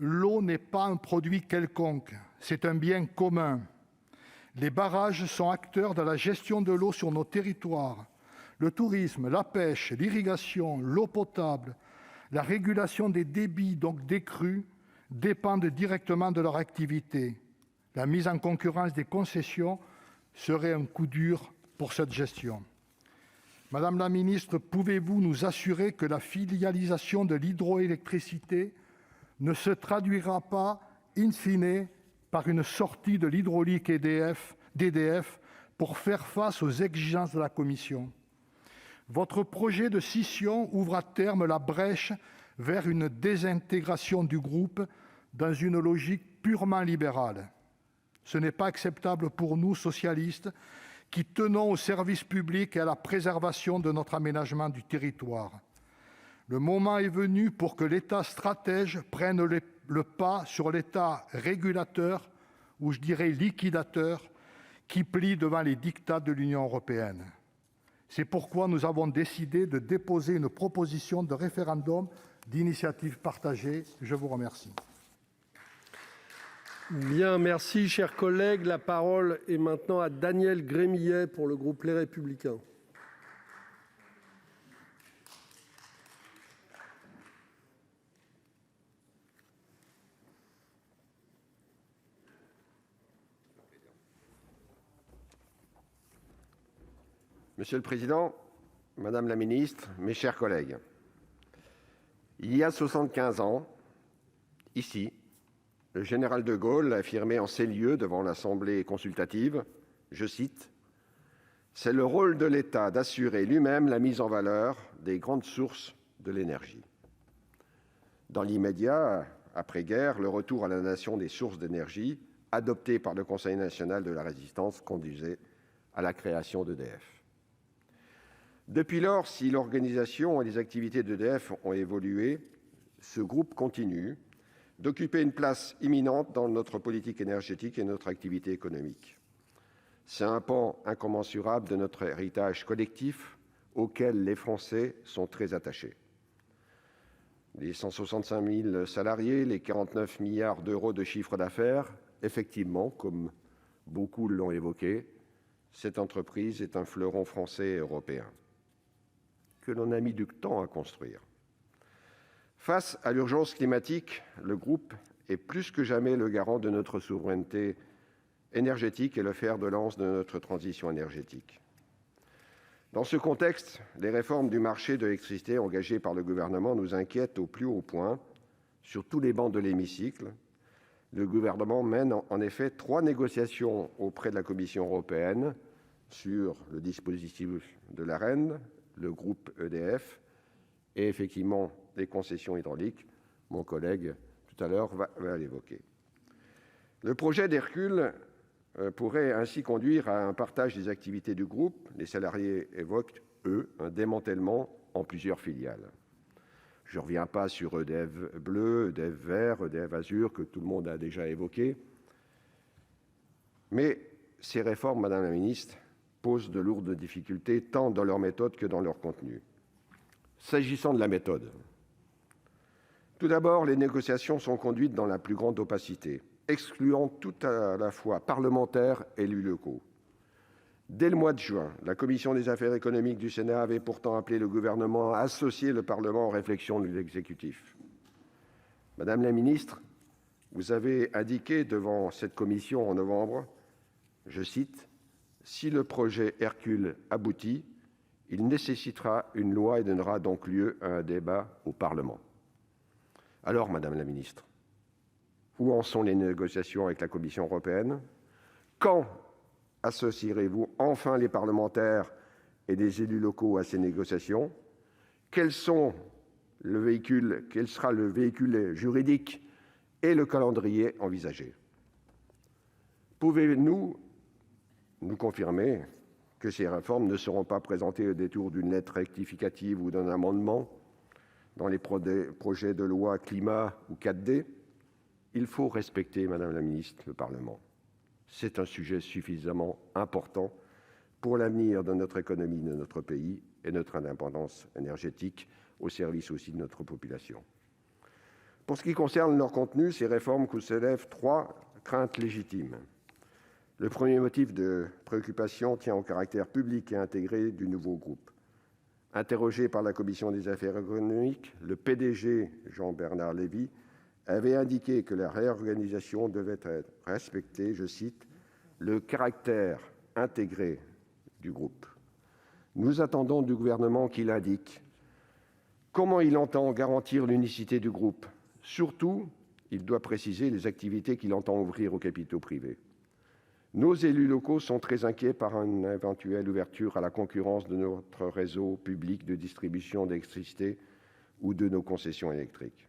L'eau n'est pas un produit quelconque, c'est un bien commun. Les barrages sont acteurs de la gestion de l'eau sur nos territoires. Le tourisme, la pêche, l'irrigation, l'eau potable, la régulation des débits, donc des crues, dépendent directement de leur activité. La mise en concurrence des concessions serait un coup dur pour cette gestion. Madame la ministre, pouvez-vous nous assurer que la filialisation de l'hydroélectricité ne se traduira pas, in fine, par une sortie de l'hydraulique d'EDF pour faire face aux exigences de la Commission? Votre projet de scission ouvre à terme la brèche vers une désintégration du groupe dans une logique purement libérale. Ce n'est pas acceptable pour nous, socialistes, qui tenons au service public et à la préservation de notre aménagement du territoire. Le moment est venu pour que l'État stratège prenne le pas sur l'État régulateur, ou je dirais liquidateur, qui plie devant les diktats de l'Union européenne. C'est pourquoi nous avons décidé de déposer une proposition de référendum d'initiative partagée. Je vous remercie. Bien, merci, chers collègues. La parole est maintenant à Daniel Gremillet pour le groupe Les Républicains. Monsieur le Président, Madame la Ministre, mes chers collègues, il y a 75 ans, ici, le général de Gaulle affirmait en ces lieux devant l'Assemblée consultative, je cite, « C'est le rôle de l'État d'assurer lui-même la mise en valeur des grandes sources de l'énergie. » Dans l'immédiat, après-guerre, le retour à la nation des sources d'énergie, adopté par le Conseil national de la résistance, conduisait à la création d'EDF. Depuis lors, si l'organisation et les activités d'EDF ont évolué, ce groupe continue d'occuper une place imminente dans notre politique énergétique et notre activité économique. C'est un pan incommensurable de notre héritage collectif auquel les Français sont très attachés. Les 165 000 salariés, les 49 milliards d'euros de chiffre d'affaires, effectivement, comme beaucoup l'ont évoqué, Cette entreprise est un fleuron français et européen que l'on a mis du temps à construire. Face à l'urgence climatique, le groupe est plus que jamais le garant de notre souveraineté énergétique et le fer de lance de notre transition énergétique. Dans ce contexte, les réformes du marché de l'électricité engagées par le gouvernement nous inquiètent au plus haut point. Sur tous les bancs de l'hémicycle, le gouvernement mène en effet 3 négociations auprès de la Commission européenne sur le dispositif de l'Arenh, le groupe EDF et effectivement les concessions hydrauliques. Mon collègue, tout à l'heure, va l'évoquer. Le projet d'Hercule pourrait ainsi conduire à un partage des activités du groupe. Les salariés évoquent, eux, un démantèlement en plusieurs filiales. Je ne reviens pas sur EDF Bleu, EDF Vert, EDF Azur, que tout le monde a déjà évoqué. Mais ces réformes, Madame la Ministre, posent de lourdes difficultés, tant dans leur méthode que dans leur contenu. S'agissant de la méthode, tout d'abord, les négociations sont conduites dans la plus grande opacité, excluant tout à la fois parlementaires et élus locaux. Dès le mois de juin, la Commission des affaires économiques du Sénat avait pourtant appelé le gouvernement à associer le Parlement aux réflexions de l'exécutif. Madame la ministre, vous avez indiqué devant cette commission en novembre, je cite, « Si le projet Hercule aboutit, il nécessitera une loi et donnera donc lieu à un débat au Parlement. » Alors, Madame la ministre, où en sont les négociations avec la Commission européenne? Quand associerez-vous enfin les parlementaires et les élus locaux à ces négociations? Quel sera le véhicule juridique et le calendrier envisagé? Pouvez-vous nous confirmer que ces réformes ne seront pas présentées au détour d'une lettre rectificative ou d'un amendement dans les projets de loi climat ou 4D? Il faut respecter, Madame la ministre, le Parlement. C'est un sujet suffisamment important pour l'avenir de notre économie, de notre pays et notre indépendance énergétique, au service aussi de notre population. Pour ce qui concerne leur contenu, ces réformes soulèvent 3 craintes légitimes. Le premier motif de préoccupation tient au caractère public et intégré du nouveau groupe. Interrogé par la Commission des affaires économiques, le PDG Jean-Bernard Lévy avait indiqué que la réorganisation devait respecter, je cite, « le caractère intégré du groupe ». Nous attendons du gouvernement qu'il indique comment il entend garantir l'unicité du groupe. Surtout, il doit préciser les activités qu'il entend ouvrir aux capitaux privés. Nos élus locaux sont très inquiets par une éventuelle ouverture à la concurrence de notre réseau public de distribution d'électricité ou de nos concessions électriques.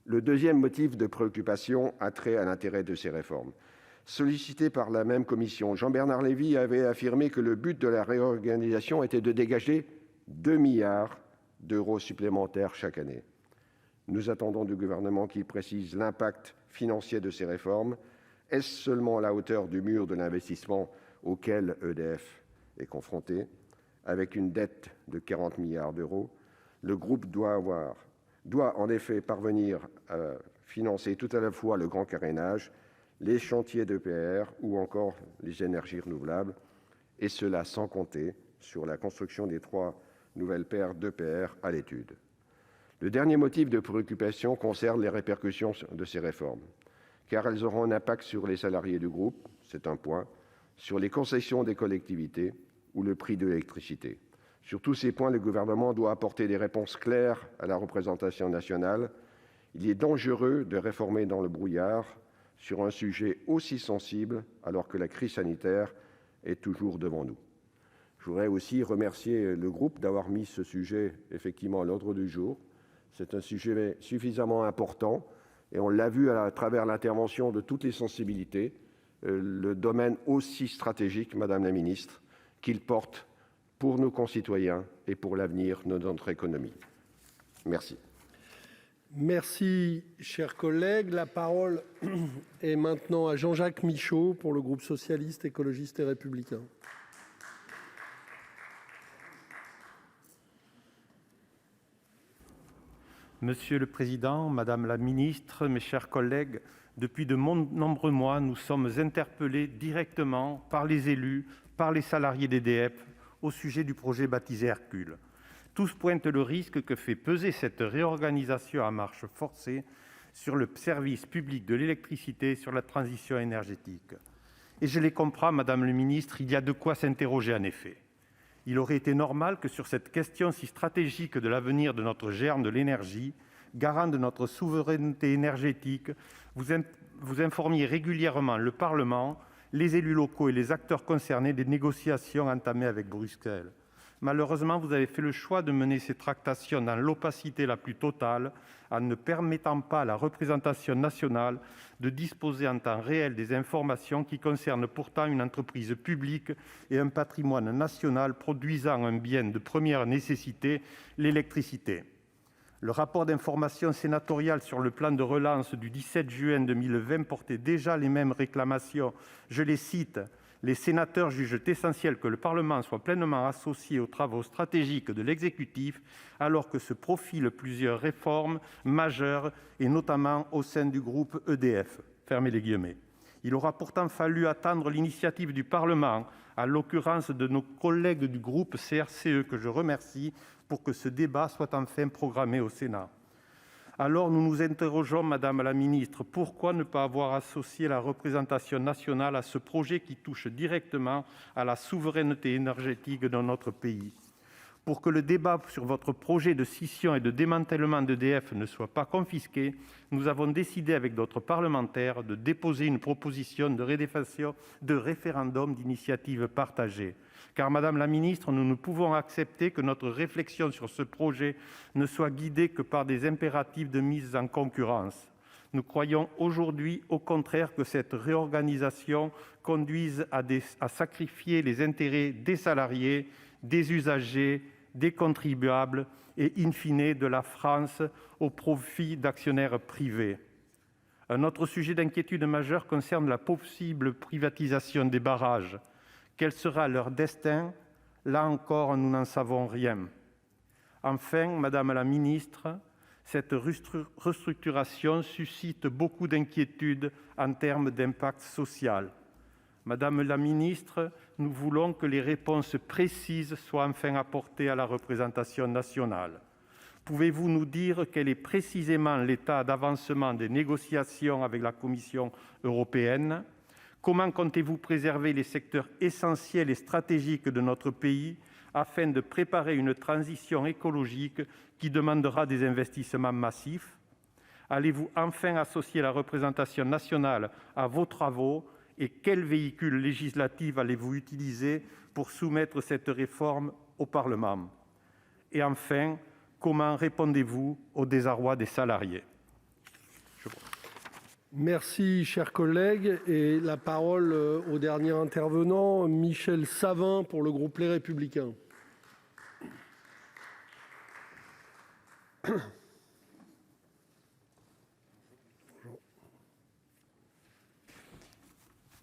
Le deuxième motif de préoccupation a trait à l'intérêt de ces réformes. Sollicité par la même commission, Jean-Bernard Lévy avait affirmé que le but de la réorganisation était de dégager 2 milliards d'euros supplémentaires chaque année. Nous attendons du gouvernement qu'il précise l'impact financier de ces réformes. Est-ce seulement à la hauteur du mur de l'investissement auquel EDF est confronté? Avec une dette de 40 milliards d'euros, le groupe doit en effet parvenir à financer tout à la fois le grand carénage, les chantiers d'EPR ou encore les énergies renouvelables, et cela sans compter sur la construction des 3 nouvelles paires d'EPR à l'étude. Le dernier motif de préoccupation concerne les répercussions de ces réformes, car elles auront un impact sur les salariés du groupe, c'est un point, sur les concessions des collectivités ou le prix de l'électricité. Sur tous ces points, le gouvernement doit apporter des réponses claires à la représentation nationale. Il est dangereux de réformer dans le brouillard sur un sujet aussi sensible alors que la crise sanitaire est toujours devant nous. Je voudrais aussi remercier le groupe d'avoir mis ce sujet effectivement à l'ordre du jour. C'est un sujet suffisamment important et on l'a vu à travers l'intervention de toutes les sensibilités, le domaine aussi stratégique, Madame la Ministre, qu'il porte pour nos concitoyens et pour l'avenir de notre économie. Merci. Merci, chers collègues. La parole est maintenant à Jean-Jacques Michau pour le groupe socialiste, écologiste et républicain. Monsieur le Président, Madame la Ministre, mes chers collègues, depuis de nombreux mois, nous sommes interpellés directement par les élus, par les salariés d'EDF au sujet du projet baptisé Hercule. Tous pointent le risque que fait peser cette réorganisation à marche forcée sur le service public de l'électricité et sur la transition énergétique. Et je les comprends, Madame le ministre, il y a de quoi s'interroger en effet. Il aurait été normal que sur cette question si stratégique de l'avenir de notre germe de l'énergie, garant de notre souveraineté énergétique, vous informiez régulièrement le Parlement, les élus locaux et les acteurs concernés des négociations entamées avec Bruxelles. Malheureusement, vous avez fait le choix de mener ces tractations dans l'opacité la plus totale, en ne permettant pas à la représentation nationale de disposer en temps réel des informations qui concernent pourtant une entreprise publique et un patrimoine national produisant un bien de première nécessité, l'électricité. Le rapport d'information sénatorial sur le plan de relance du 17 juin 2020 portait déjà les mêmes réclamations. Je les cite : « Les sénateurs jugent essentiel que le Parlement soit pleinement associé aux travaux stratégiques de l'exécutif alors que se profilent plusieurs réformes majeures et notamment au sein du groupe EDF. » Fermez les guillemets. Il aura pourtant fallu attendre l'initiative du Parlement, en l'occurrence de nos collègues du groupe CRCE, que je remercie, pour que ce débat soit enfin programmé au Sénat. Alors nous nous interrogeons, Madame la Ministre, pourquoi ne pas avoir associé la représentation nationale à ce projet qui touche directement à la souveraineté énergétique de notre pays ? Pour que le débat sur votre projet de scission et de démantèlement d'EDF ne soit pas confisqué, nous avons décidé avec d'autres parlementaires de déposer une proposition de référendum d'initiative partagée. Car, Madame la Ministre, nous ne pouvons accepter que notre réflexion sur ce projet ne soit guidée que par des impératifs de mise en concurrence. Nous croyons aujourd'hui, au contraire, que cette réorganisation conduise à sacrifier les intérêts des salariés, des usagers, des contribuables et, in fine, de la France au profit d'actionnaires privés. Un autre sujet d'inquiétude majeure concerne la possible privatisation des barrages. Quel sera leur destin ? Là encore, nous n'en savons rien. Enfin, Madame la Ministre, cette restructuration suscite beaucoup d'inquiétudes en termes d'impact social. Madame la Ministre, nous voulons que les réponses précises soient enfin apportées à la représentation nationale. Pouvez-vous nous dire quel est précisément l'état d'avancement des négociations avec la Commission européenne ? Comment comptez-vous préserver les secteurs essentiels et stratégiques de notre pays afin de préparer une transition écologique qui demandera des investissements massifs ? Allez-vous enfin associer la représentation nationale à vos travaux et quel véhicule législatif allez-vous utiliser pour soumettre cette réforme au Parlement ? Et enfin, comment répondez-vous au désarroi des salariés ? Merci, cher collègue. Et la parole au dernier intervenant, Michel Savin, pour le groupe Les Républicains.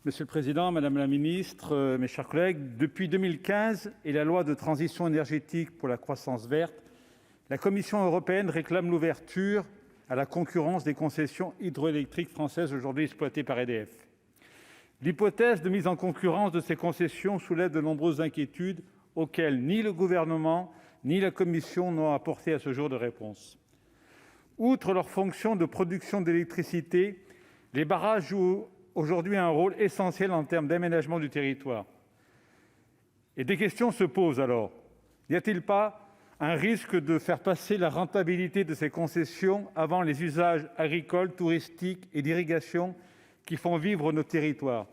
Monsieur le Président, Madame la Ministre, mes chers collègues, depuis 2015 et la loi de transition énergétique pour la croissance verte, la Commission européenne réclame l'ouverture à la concurrence des concessions hydroélectriques françaises aujourd'hui exploitées par EDF. L'hypothèse de mise en concurrence de ces concessions soulève de nombreuses inquiétudes auxquelles ni le Gouvernement ni la Commission n'ont apporté à ce jour de réponse. Outre leur fonction de production d'électricité, les barrages jouent aujourd'hui un rôle essentiel en termes d'aménagement du territoire. Et des questions se posent alors. N'y a-t-il pas un risque de faire passer la rentabilité de ces concessions avant les usages agricoles, touristiques et d'irrigation qui font vivre nos territoires ?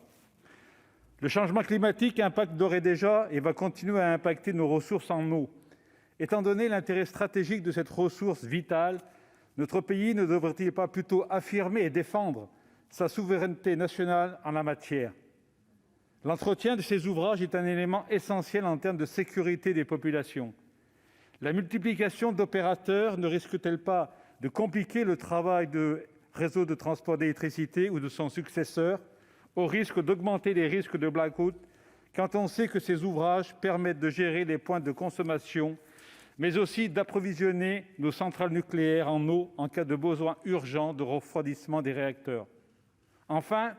Le changement climatique impacte d'ores et déjà et va continuer à impacter nos ressources en eau. Étant donné l'intérêt stratégique de cette ressource vitale, notre pays ne devrait-il pas plutôt affirmer et défendre sa souveraineté nationale en la matière ? L'entretien de ces ouvrages est un élément essentiel en termes de sécurité des populations. La multiplication d'opérateurs ne risque-t-elle pas de compliquer le travail de réseau de transport d'électricité ou de son successeur, au risque d'augmenter les risques de blackout, quand on sait que ces ouvrages permettent de gérer les points de consommation, mais aussi d'approvisionner nos centrales nucléaires en eau en cas de besoin urgent de refroidissement des réacteurs ? Enfin,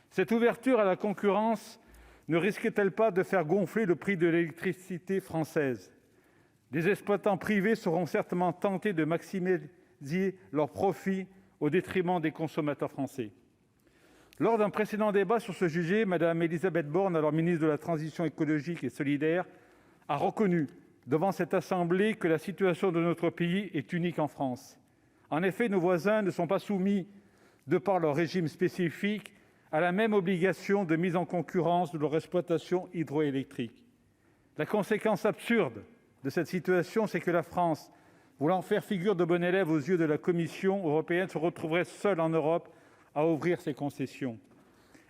cette ouverture à la concurrence ne risquerait-elle pas de faire gonfler le prix de l'électricité française ? Des exploitants privés seront certainement tentés de maximiser leurs profits au détriment des consommateurs français. Lors d'un précédent débat sur ce sujet, Mme Élisabeth Borne, alors ministre de la Transition écologique et solidaire, a reconnu devant cette assemblée que la situation de notre pays est unique en France. En effet, nos voisins ne sont pas soumis, de par leur régime spécifique, à la même obligation de mise en concurrence de leur exploitation hydroélectrique. La conséquence absurde de cette situation, c'est que la France, voulant faire figure de bon élève aux yeux de la Commission européenne, se retrouverait seule en Europe à ouvrir ses concessions.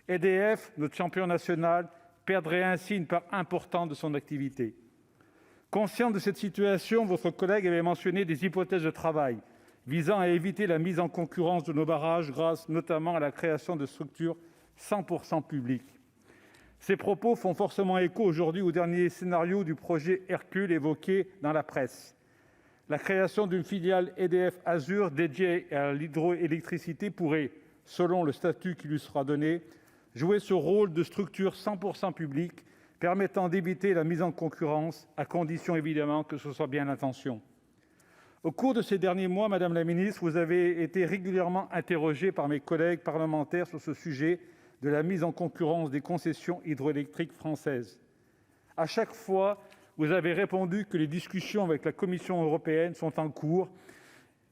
EDF, notre champion national, perdrait ainsi une part importante de son activité. Conscient de cette situation, votre collègue avait mentionné des hypothèses de travail visant à éviter la mise en concurrence de nos barrages grâce notamment à la création de structures 100% publiques. Ces propos font forcément écho aujourd'hui au dernier scénario du projet Hercule évoqué dans la presse. La création d'une filiale EDF Azur dédiée à l'hydroélectricité pourrait, selon le statut qui lui sera donné, jouer ce rôle de structure 100% publique permettant d'éviter la mise en concurrence, à condition évidemment que ce soit bien l'intention. Au cours de ces derniers mois, Madame la Ministre, vous avez été régulièrement interrogée par mes collègues parlementaires sur ce sujet de la mise en concurrence des concessions hydroélectriques françaises. À chaque fois, vous avez répondu que les discussions avec la Commission européenne sont en cours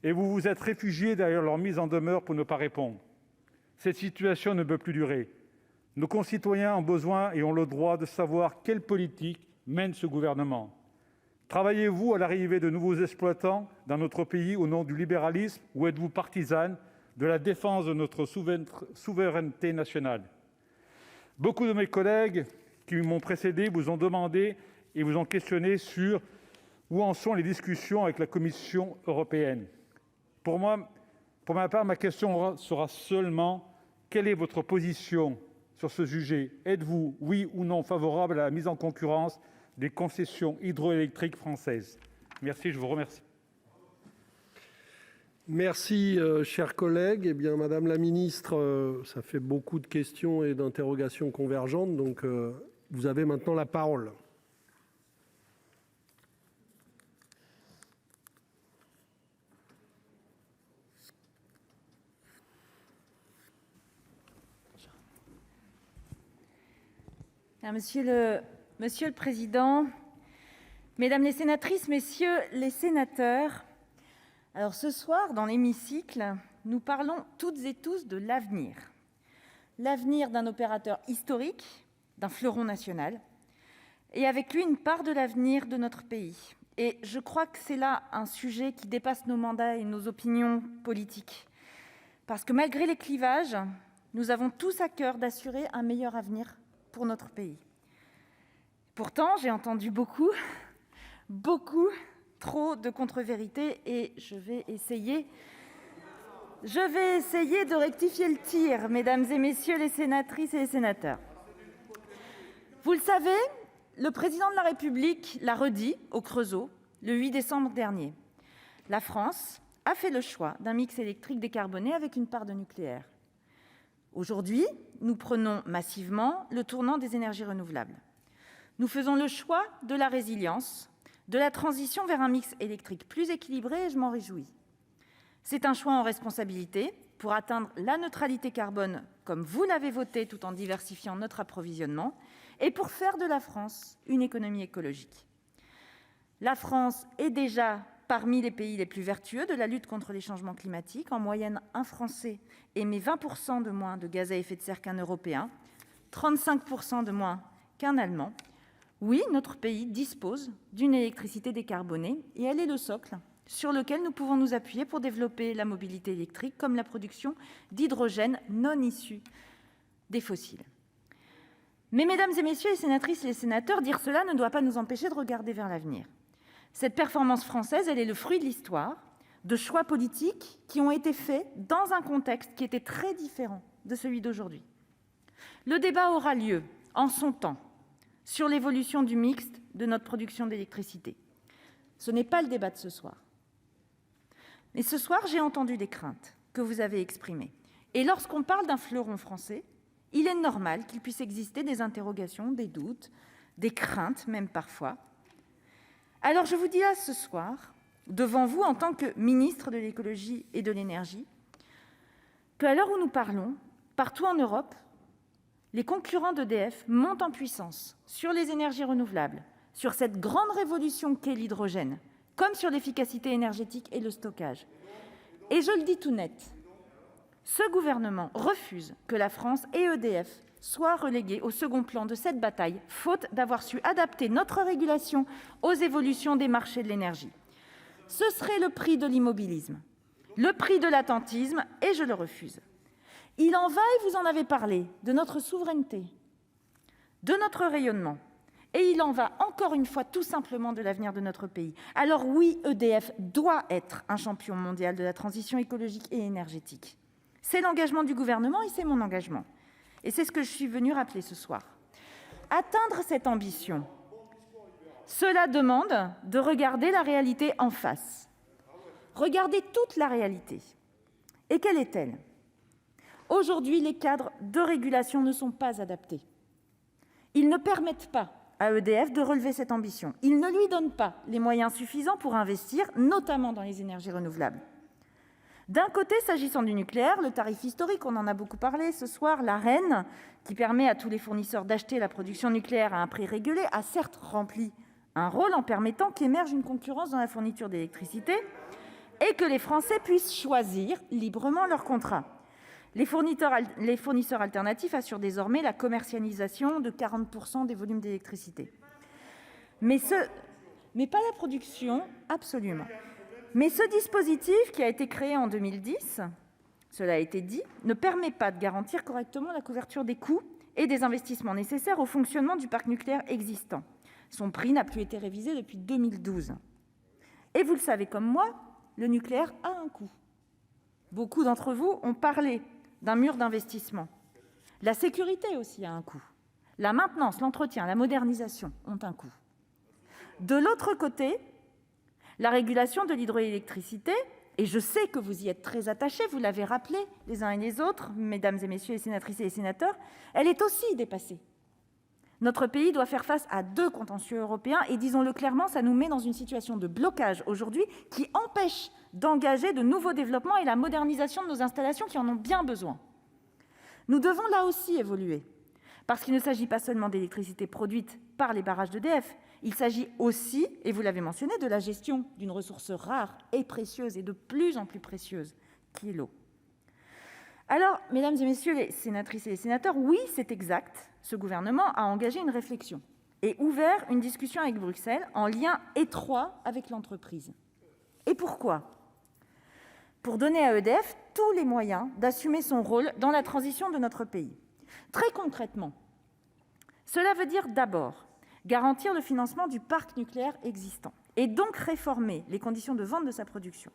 et vous vous êtes réfugié derrière leur mise en demeure pour ne pas répondre. Cette situation ne peut plus durer. Nos concitoyens ont besoin et ont le droit de savoir quelle politique mène ce gouvernement. Travaillez-vous à l'arrivée de nouveaux exploitants dans notre pays au nom du libéralisme ou êtes-vous partisane de la défense de notre souveraineté nationale ? Beaucoup de mes collègues qui m'ont précédé vous ont demandé et vous ont questionné sur où en sont les discussions avec la Commission européenne. Pour ma part, ma question sera seulement: quelle est votre position sur ce sujet? Êtes-vous, oui ou non, favorable à la mise en concurrence des concessions hydroélectriques françaises? Merci, je vous remercie. Merci, chers collègues. Eh bien, Madame la Ministre, ça fait beaucoup de questions et d'interrogations convergentes, donc vous avez maintenant la parole. Monsieur le Président, Mesdames les sénatrices, Messieurs les sénateurs, alors ce soir, dans l'hémicycle, nous parlons toutes et tous de l'avenir. L'avenir d'un opérateur historique, d'un fleuron national, et avec lui une part de l'avenir de notre pays. Et je crois que c'est là un sujet qui dépasse nos mandats et nos opinions politiques. Parce que malgré les clivages, nous avons tous à cœur d'assurer un meilleur avenir pour notre pays. Pourtant, j'ai entendu beaucoup trop de contre-vérités et je vais essayer de rectifier le tir, mesdames et messieurs les sénatrices et les sénateurs. Vous le savez, le président de la République l'a redit au Creusot le 8 décembre dernier. La France a fait le choix d'un mix électrique décarboné avec une part de nucléaire. Aujourd'hui, nous prenons massivement le tournant des énergies renouvelables. Nous faisons le choix de la résilience, de la transition vers un mix électrique plus équilibré et je m'en réjouis. C'est un choix en responsabilité pour atteindre la neutralité carbone comme vous l'avez voté tout en diversifiant notre approvisionnement et pour faire de la France une économie écologique. La France est déjà parmi les pays les plus vertueux de la lutte contre les changements climatiques. En moyenne, un Français émet 20% de moins de gaz à effet de serre qu'un Européen, 35% de moins qu'un Allemand. Oui, notre pays dispose d'une électricité décarbonée et elle est le socle sur lequel nous pouvons nous appuyer pour développer la mobilité électrique comme la production d'hydrogène non issu des fossiles. Mais mesdames et messieurs les sénatrices et les sénateurs, dire cela ne doit pas nous empêcher de regarder vers l'avenir. Cette performance française, elle est le fruit de l'histoire, de choix politiques qui ont été faits dans un contexte qui était très différent de celui d'aujourd'hui. Le débat aura lieu en son temps sur l'évolution du mixte de notre production d'électricité. Ce n'est pas le débat de ce soir. Mais ce soir, j'ai entendu des craintes que vous avez exprimées. Et lorsqu'on parle d'un fleuron français, il est normal qu'il puisse exister des interrogations, des doutes, des craintes même parfois. Alors je vous dis là ce soir, devant vous en tant que ministre de l'écologie et de l'énergie, qu'à l'heure où nous parlons, partout en Europe, les concurrents d'EDF montent en puissance sur les énergies renouvelables, sur cette grande révolution qu'est l'hydrogène, comme sur l'efficacité énergétique et le stockage. Et je le dis tout net, ce gouvernement refuse que la France et EDF soient relégués au second plan de cette bataille, faute d'avoir su adapter notre régulation aux évolutions des marchés de l'énergie. Ce serait le prix de l'immobilisme, le prix de l'attentisme, et je le refuse. Il en va, et vous en avez parlé, de notre souveraineté, de notre rayonnement, et il en va encore une fois tout simplement de l'avenir de notre pays. Alors oui, EDF doit être un champion mondial de la transition écologique et énergétique. C'est l'engagement du gouvernement et c'est mon engagement. Et c'est ce que je suis venue rappeler ce soir. Atteindre cette ambition, cela demande de regarder la réalité en face. Regarder toute la réalité. Et quelle est-elle ? Aujourd'hui, les cadres de régulation ne sont pas adaptés. Ils ne permettent pas à EDF de relever cette ambition. Ils ne lui donnent pas les moyens suffisants pour investir, notamment dans les énergies renouvelables. D'un côté, s'agissant du nucléaire, le tarif historique, on en a beaucoup parlé ce soir, l'Arenh, qui permet à tous les fournisseurs d'acheter la production nucléaire à un prix régulé, a certes rempli un rôle en permettant qu'émerge une concurrence dans la fourniture d'électricité et que les Français puissent choisir librement leur contrat. Les fournisseurs alternatifs assurent désormais la commercialisation de 40% des volumes d'électricité. Mais pas la production, absolument. Mais ce dispositif, qui a été créé en 2010, cela a été dit, ne permet pas de garantir correctement la couverture des coûts et des investissements nécessaires au fonctionnement du parc nucléaire existant. Son prix n'a plus été révisé depuis 2012. Et vous le savez comme moi, le nucléaire a un coût. Beaucoup d'entre vous ont parlé d'un mur d'investissement. La sécurité aussi a un coût. La maintenance, l'entretien, la modernisation ont un coût. De l'autre côté, la régulation de l'hydroélectricité, et je sais que vous y êtes très attachés, vous l'avez rappelé les uns et les autres, mesdames et messieurs les sénatrices et les sénateurs, elle est aussi dépassée. Notre pays doit faire face à 2 contentieux européens et, disons-le clairement, ça nous met dans une situation de blocage aujourd'hui qui empêche d'engager de nouveaux développements et la modernisation de nos installations qui en ont bien besoin. Nous devons là aussi évoluer, parce qu'il ne s'agit pas seulement d'électricité produite par les barrages d'EDF, il s'agit aussi, et vous l'avez mentionné, de la gestion d'une ressource rare et précieuse et de plus en plus précieuse, qui est l'eau. Alors, mesdames et messieurs les sénatrices et les sénateurs, oui, c'est exact, ce gouvernement a engagé une réflexion et ouvert une discussion avec Bruxelles en lien étroit avec l'entreprise. Et pourquoi ? Pour donner à EDF tous les moyens d'assumer son rôle dans la transition de notre pays. Très concrètement, cela veut dire d'abord garantir le financement du parc nucléaire existant et donc réformer les conditions de vente de sa production.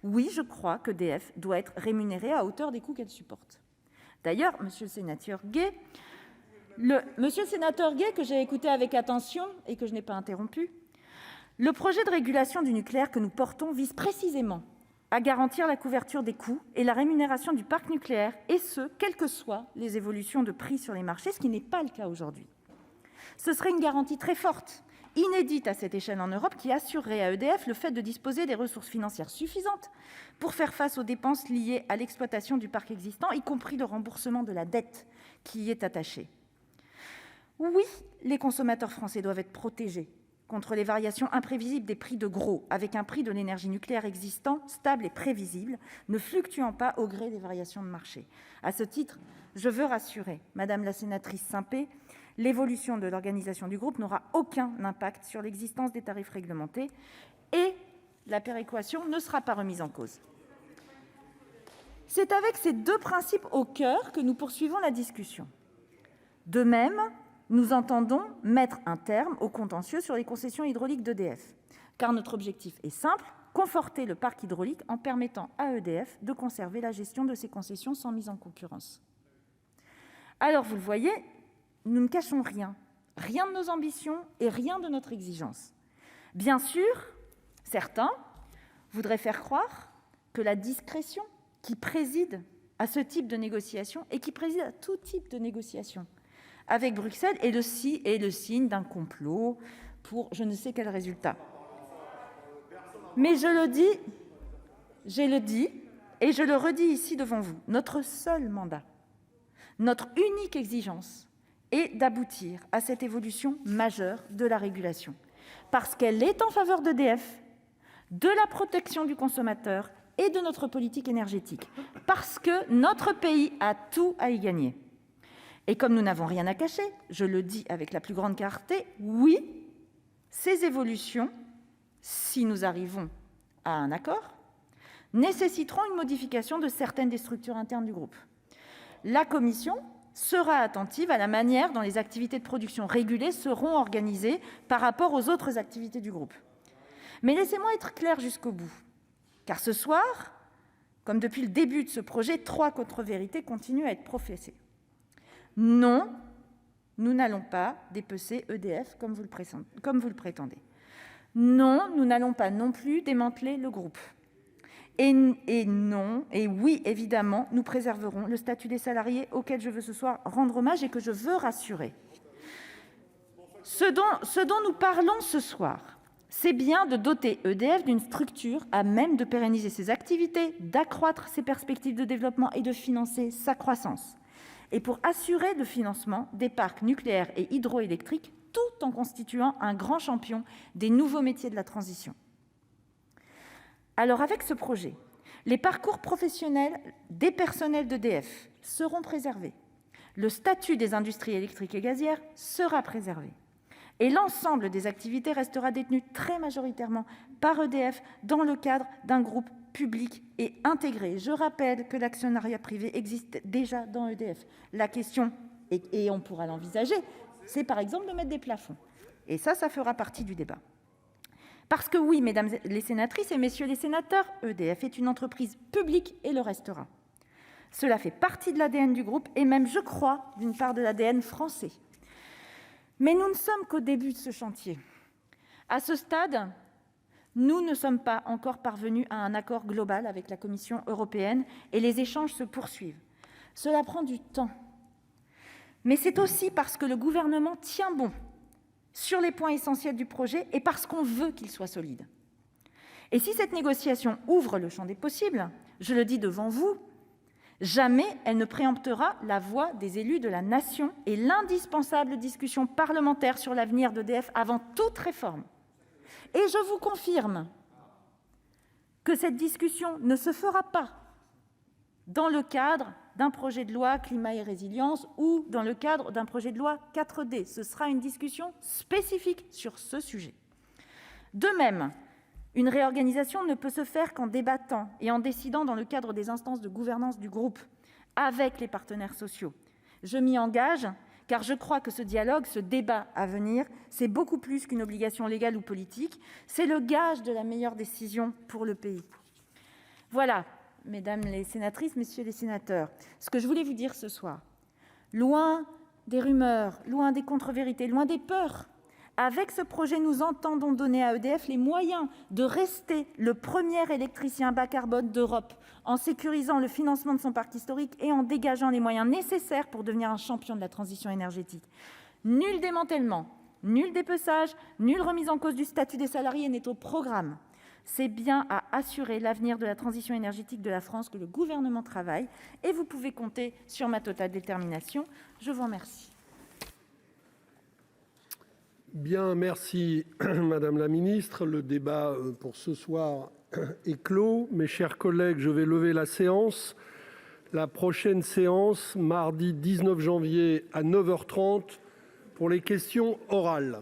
Oui, je crois qu'EDF doit être rémunérée à hauteur des coûts qu'elle supporte. D'ailleurs, monsieur le sénateur Gay, que j'ai écouté avec attention et que je n'ai pas interrompu, le projet de régulation du nucléaire que nous portons vise précisément à garantir la couverture des coûts et la rémunération du parc nucléaire, et ce, quelles que soient les évolutions de prix sur les marchés, ce qui n'est pas le cas aujourd'hui. Ce serait une garantie très forte, inédite à cette échelle en Europe, qui assurerait à EDF le fait de disposer des ressources financières suffisantes pour faire face aux dépenses liées à l'exploitation du parc existant, y compris le remboursement de la dette qui y est attachée. Oui, les consommateurs français doivent être protégés contre les variations imprévisibles des prix de gros, avec un prix de l'énergie nucléaire existant stable et prévisible, ne fluctuant pas au gré des variations de marché. À ce titre, je veux rassurer Madame la sénatrice Simpé, l'évolution de l'organisation du groupe n'aura aucun impact sur l'existence des tarifs réglementés et la péréquation ne sera pas remise en cause. C'est avec ces 2 principes au cœur que nous poursuivons la discussion. De même, nous entendons mettre un terme au contentieux sur les concessions hydrauliques d'EDF, car notre objectif est simple, conforter le parc hydraulique en permettant à EDF de conserver la gestion de ses concessions sans mise en concurrence. Alors, vous le voyez, nous ne cachons rien de nos ambitions et rien de notre exigence. Bien sûr, certains voudraient faire croire que la discrétion qui préside à ce type de négociation et qui préside à tout type de négociation avec Bruxelles est le signe d'un complot pour je ne sais quel résultat. Mais je le dis et je le redis ici devant vous, notre seul mandat, notre unique exigence est d'aboutir à cette évolution majeure de la régulation, parce qu'elle est en faveur d'EDF, de la protection du consommateur et de notre politique énergétique, parce que notre pays a tout à y gagner. Et comme nous n'avons rien à cacher, je le dis avec la plus grande clarté, oui, ces évolutions, si nous arrivons à un accord, nécessiteront une modification de certaines des structures internes du groupe. La Commission sera attentive à la manière dont les activités de production régulées seront organisées par rapport aux autres activités du groupe. Mais laissez-moi être clair jusqu'au bout, car ce soir, comme depuis le début de ce projet, 3 contre-vérités continuent à être professées. Non, nous n'allons pas dépecer EDF comme vous le prétendez. Non, nous n'allons pas non plus démanteler le groupe. Et oui, évidemment, nous préserverons le statut des salariés auquel je veux ce soir rendre hommage et que je veux rassurer. Ce dont nous parlons ce soir, c'est bien de doter EDF d'une structure à même de pérenniser ses activités, d'accroître ses perspectives de développement et de financer sa croissance. Et pour assurer le financement des parcs nucléaires et hydroélectriques, tout en constituant un grand champion des nouveaux métiers de la transition. Alors avec ce projet, les parcours professionnels des personnels d'EDF seront préservés, le statut des industries électriques et gazières sera préservé, et l'ensemble des activités restera détenu très majoritairement par EDF dans le cadre d'un groupe public et intégré. Je rappelle que l'actionnariat privé existe déjà dans EDF. La question, et on pourra l'envisager, c'est par exemple de mettre des plafonds. Et ça fera partie du débat. Parce que oui, mesdames les sénatrices et messieurs les sénateurs, EDF est une entreprise publique et le restera. Cela fait partie de l'ADN du groupe et même, je crois, d'une part de l'ADN français. Mais nous ne sommes qu'au début de ce chantier. À ce stade, nous ne sommes pas encore parvenus à un accord global avec la Commission européenne et les échanges se poursuivent. Cela prend du temps. Mais c'est aussi parce que le gouvernement tient bon sur les points essentiels du projet et parce qu'on veut qu'il soit solide. Et si cette négociation ouvre le champ des possibles, je le dis devant vous, jamais elle ne préemptera la voix des élus de la nation et l'indispensable discussion parlementaire sur l'avenir d'EDF avant toute réforme. Et je vous confirme que cette discussion ne se fera pas dans le cadre d'un projet de loi climat et résilience ou dans le cadre d'un projet de loi 4D. Ce sera une discussion spécifique sur ce sujet. De même, une réorganisation ne peut se faire qu'en débattant et en décidant dans le cadre des instances de gouvernance du groupe avec les partenaires sociaux. Je m'y engage car je crois que ce dialogue, ce débat à venir, c'est beaucoup plus qu'une obligation légale ou politique, c'est le gage de la meilleure décision pour le pays. Voilà, mesdames les sénatrices, messieurs les sénateurs, ce que je voulais vous dire ce soir. Loin des rumeurs, loin des contre-vérités, loin des peurs, avec ce projet, nous entendons donner à EDF les moyens de rester le premier électricien bas carbone d'Europe, en sécurisant le financement de son parc historique et en dégageant les moyens nécessaires pour devenir un champion de la transition énergétique. Nul démantèlement, nul dépeçage, nulle remise en cause du statut des salariés n'est au programme. C'est bien à assurer l'avenir de la transition énergétique de la France que le gouvernement travaille et vous pouvez compter sur ma totale détermination. Je vous remercie. Bien, merci Madame la Ministre. Le débat pour ce soir est clos. Mes chers collègues, je vais lever la séance. La prochaine séance, mardi 19 janvier à 9h30 pour les questions orales.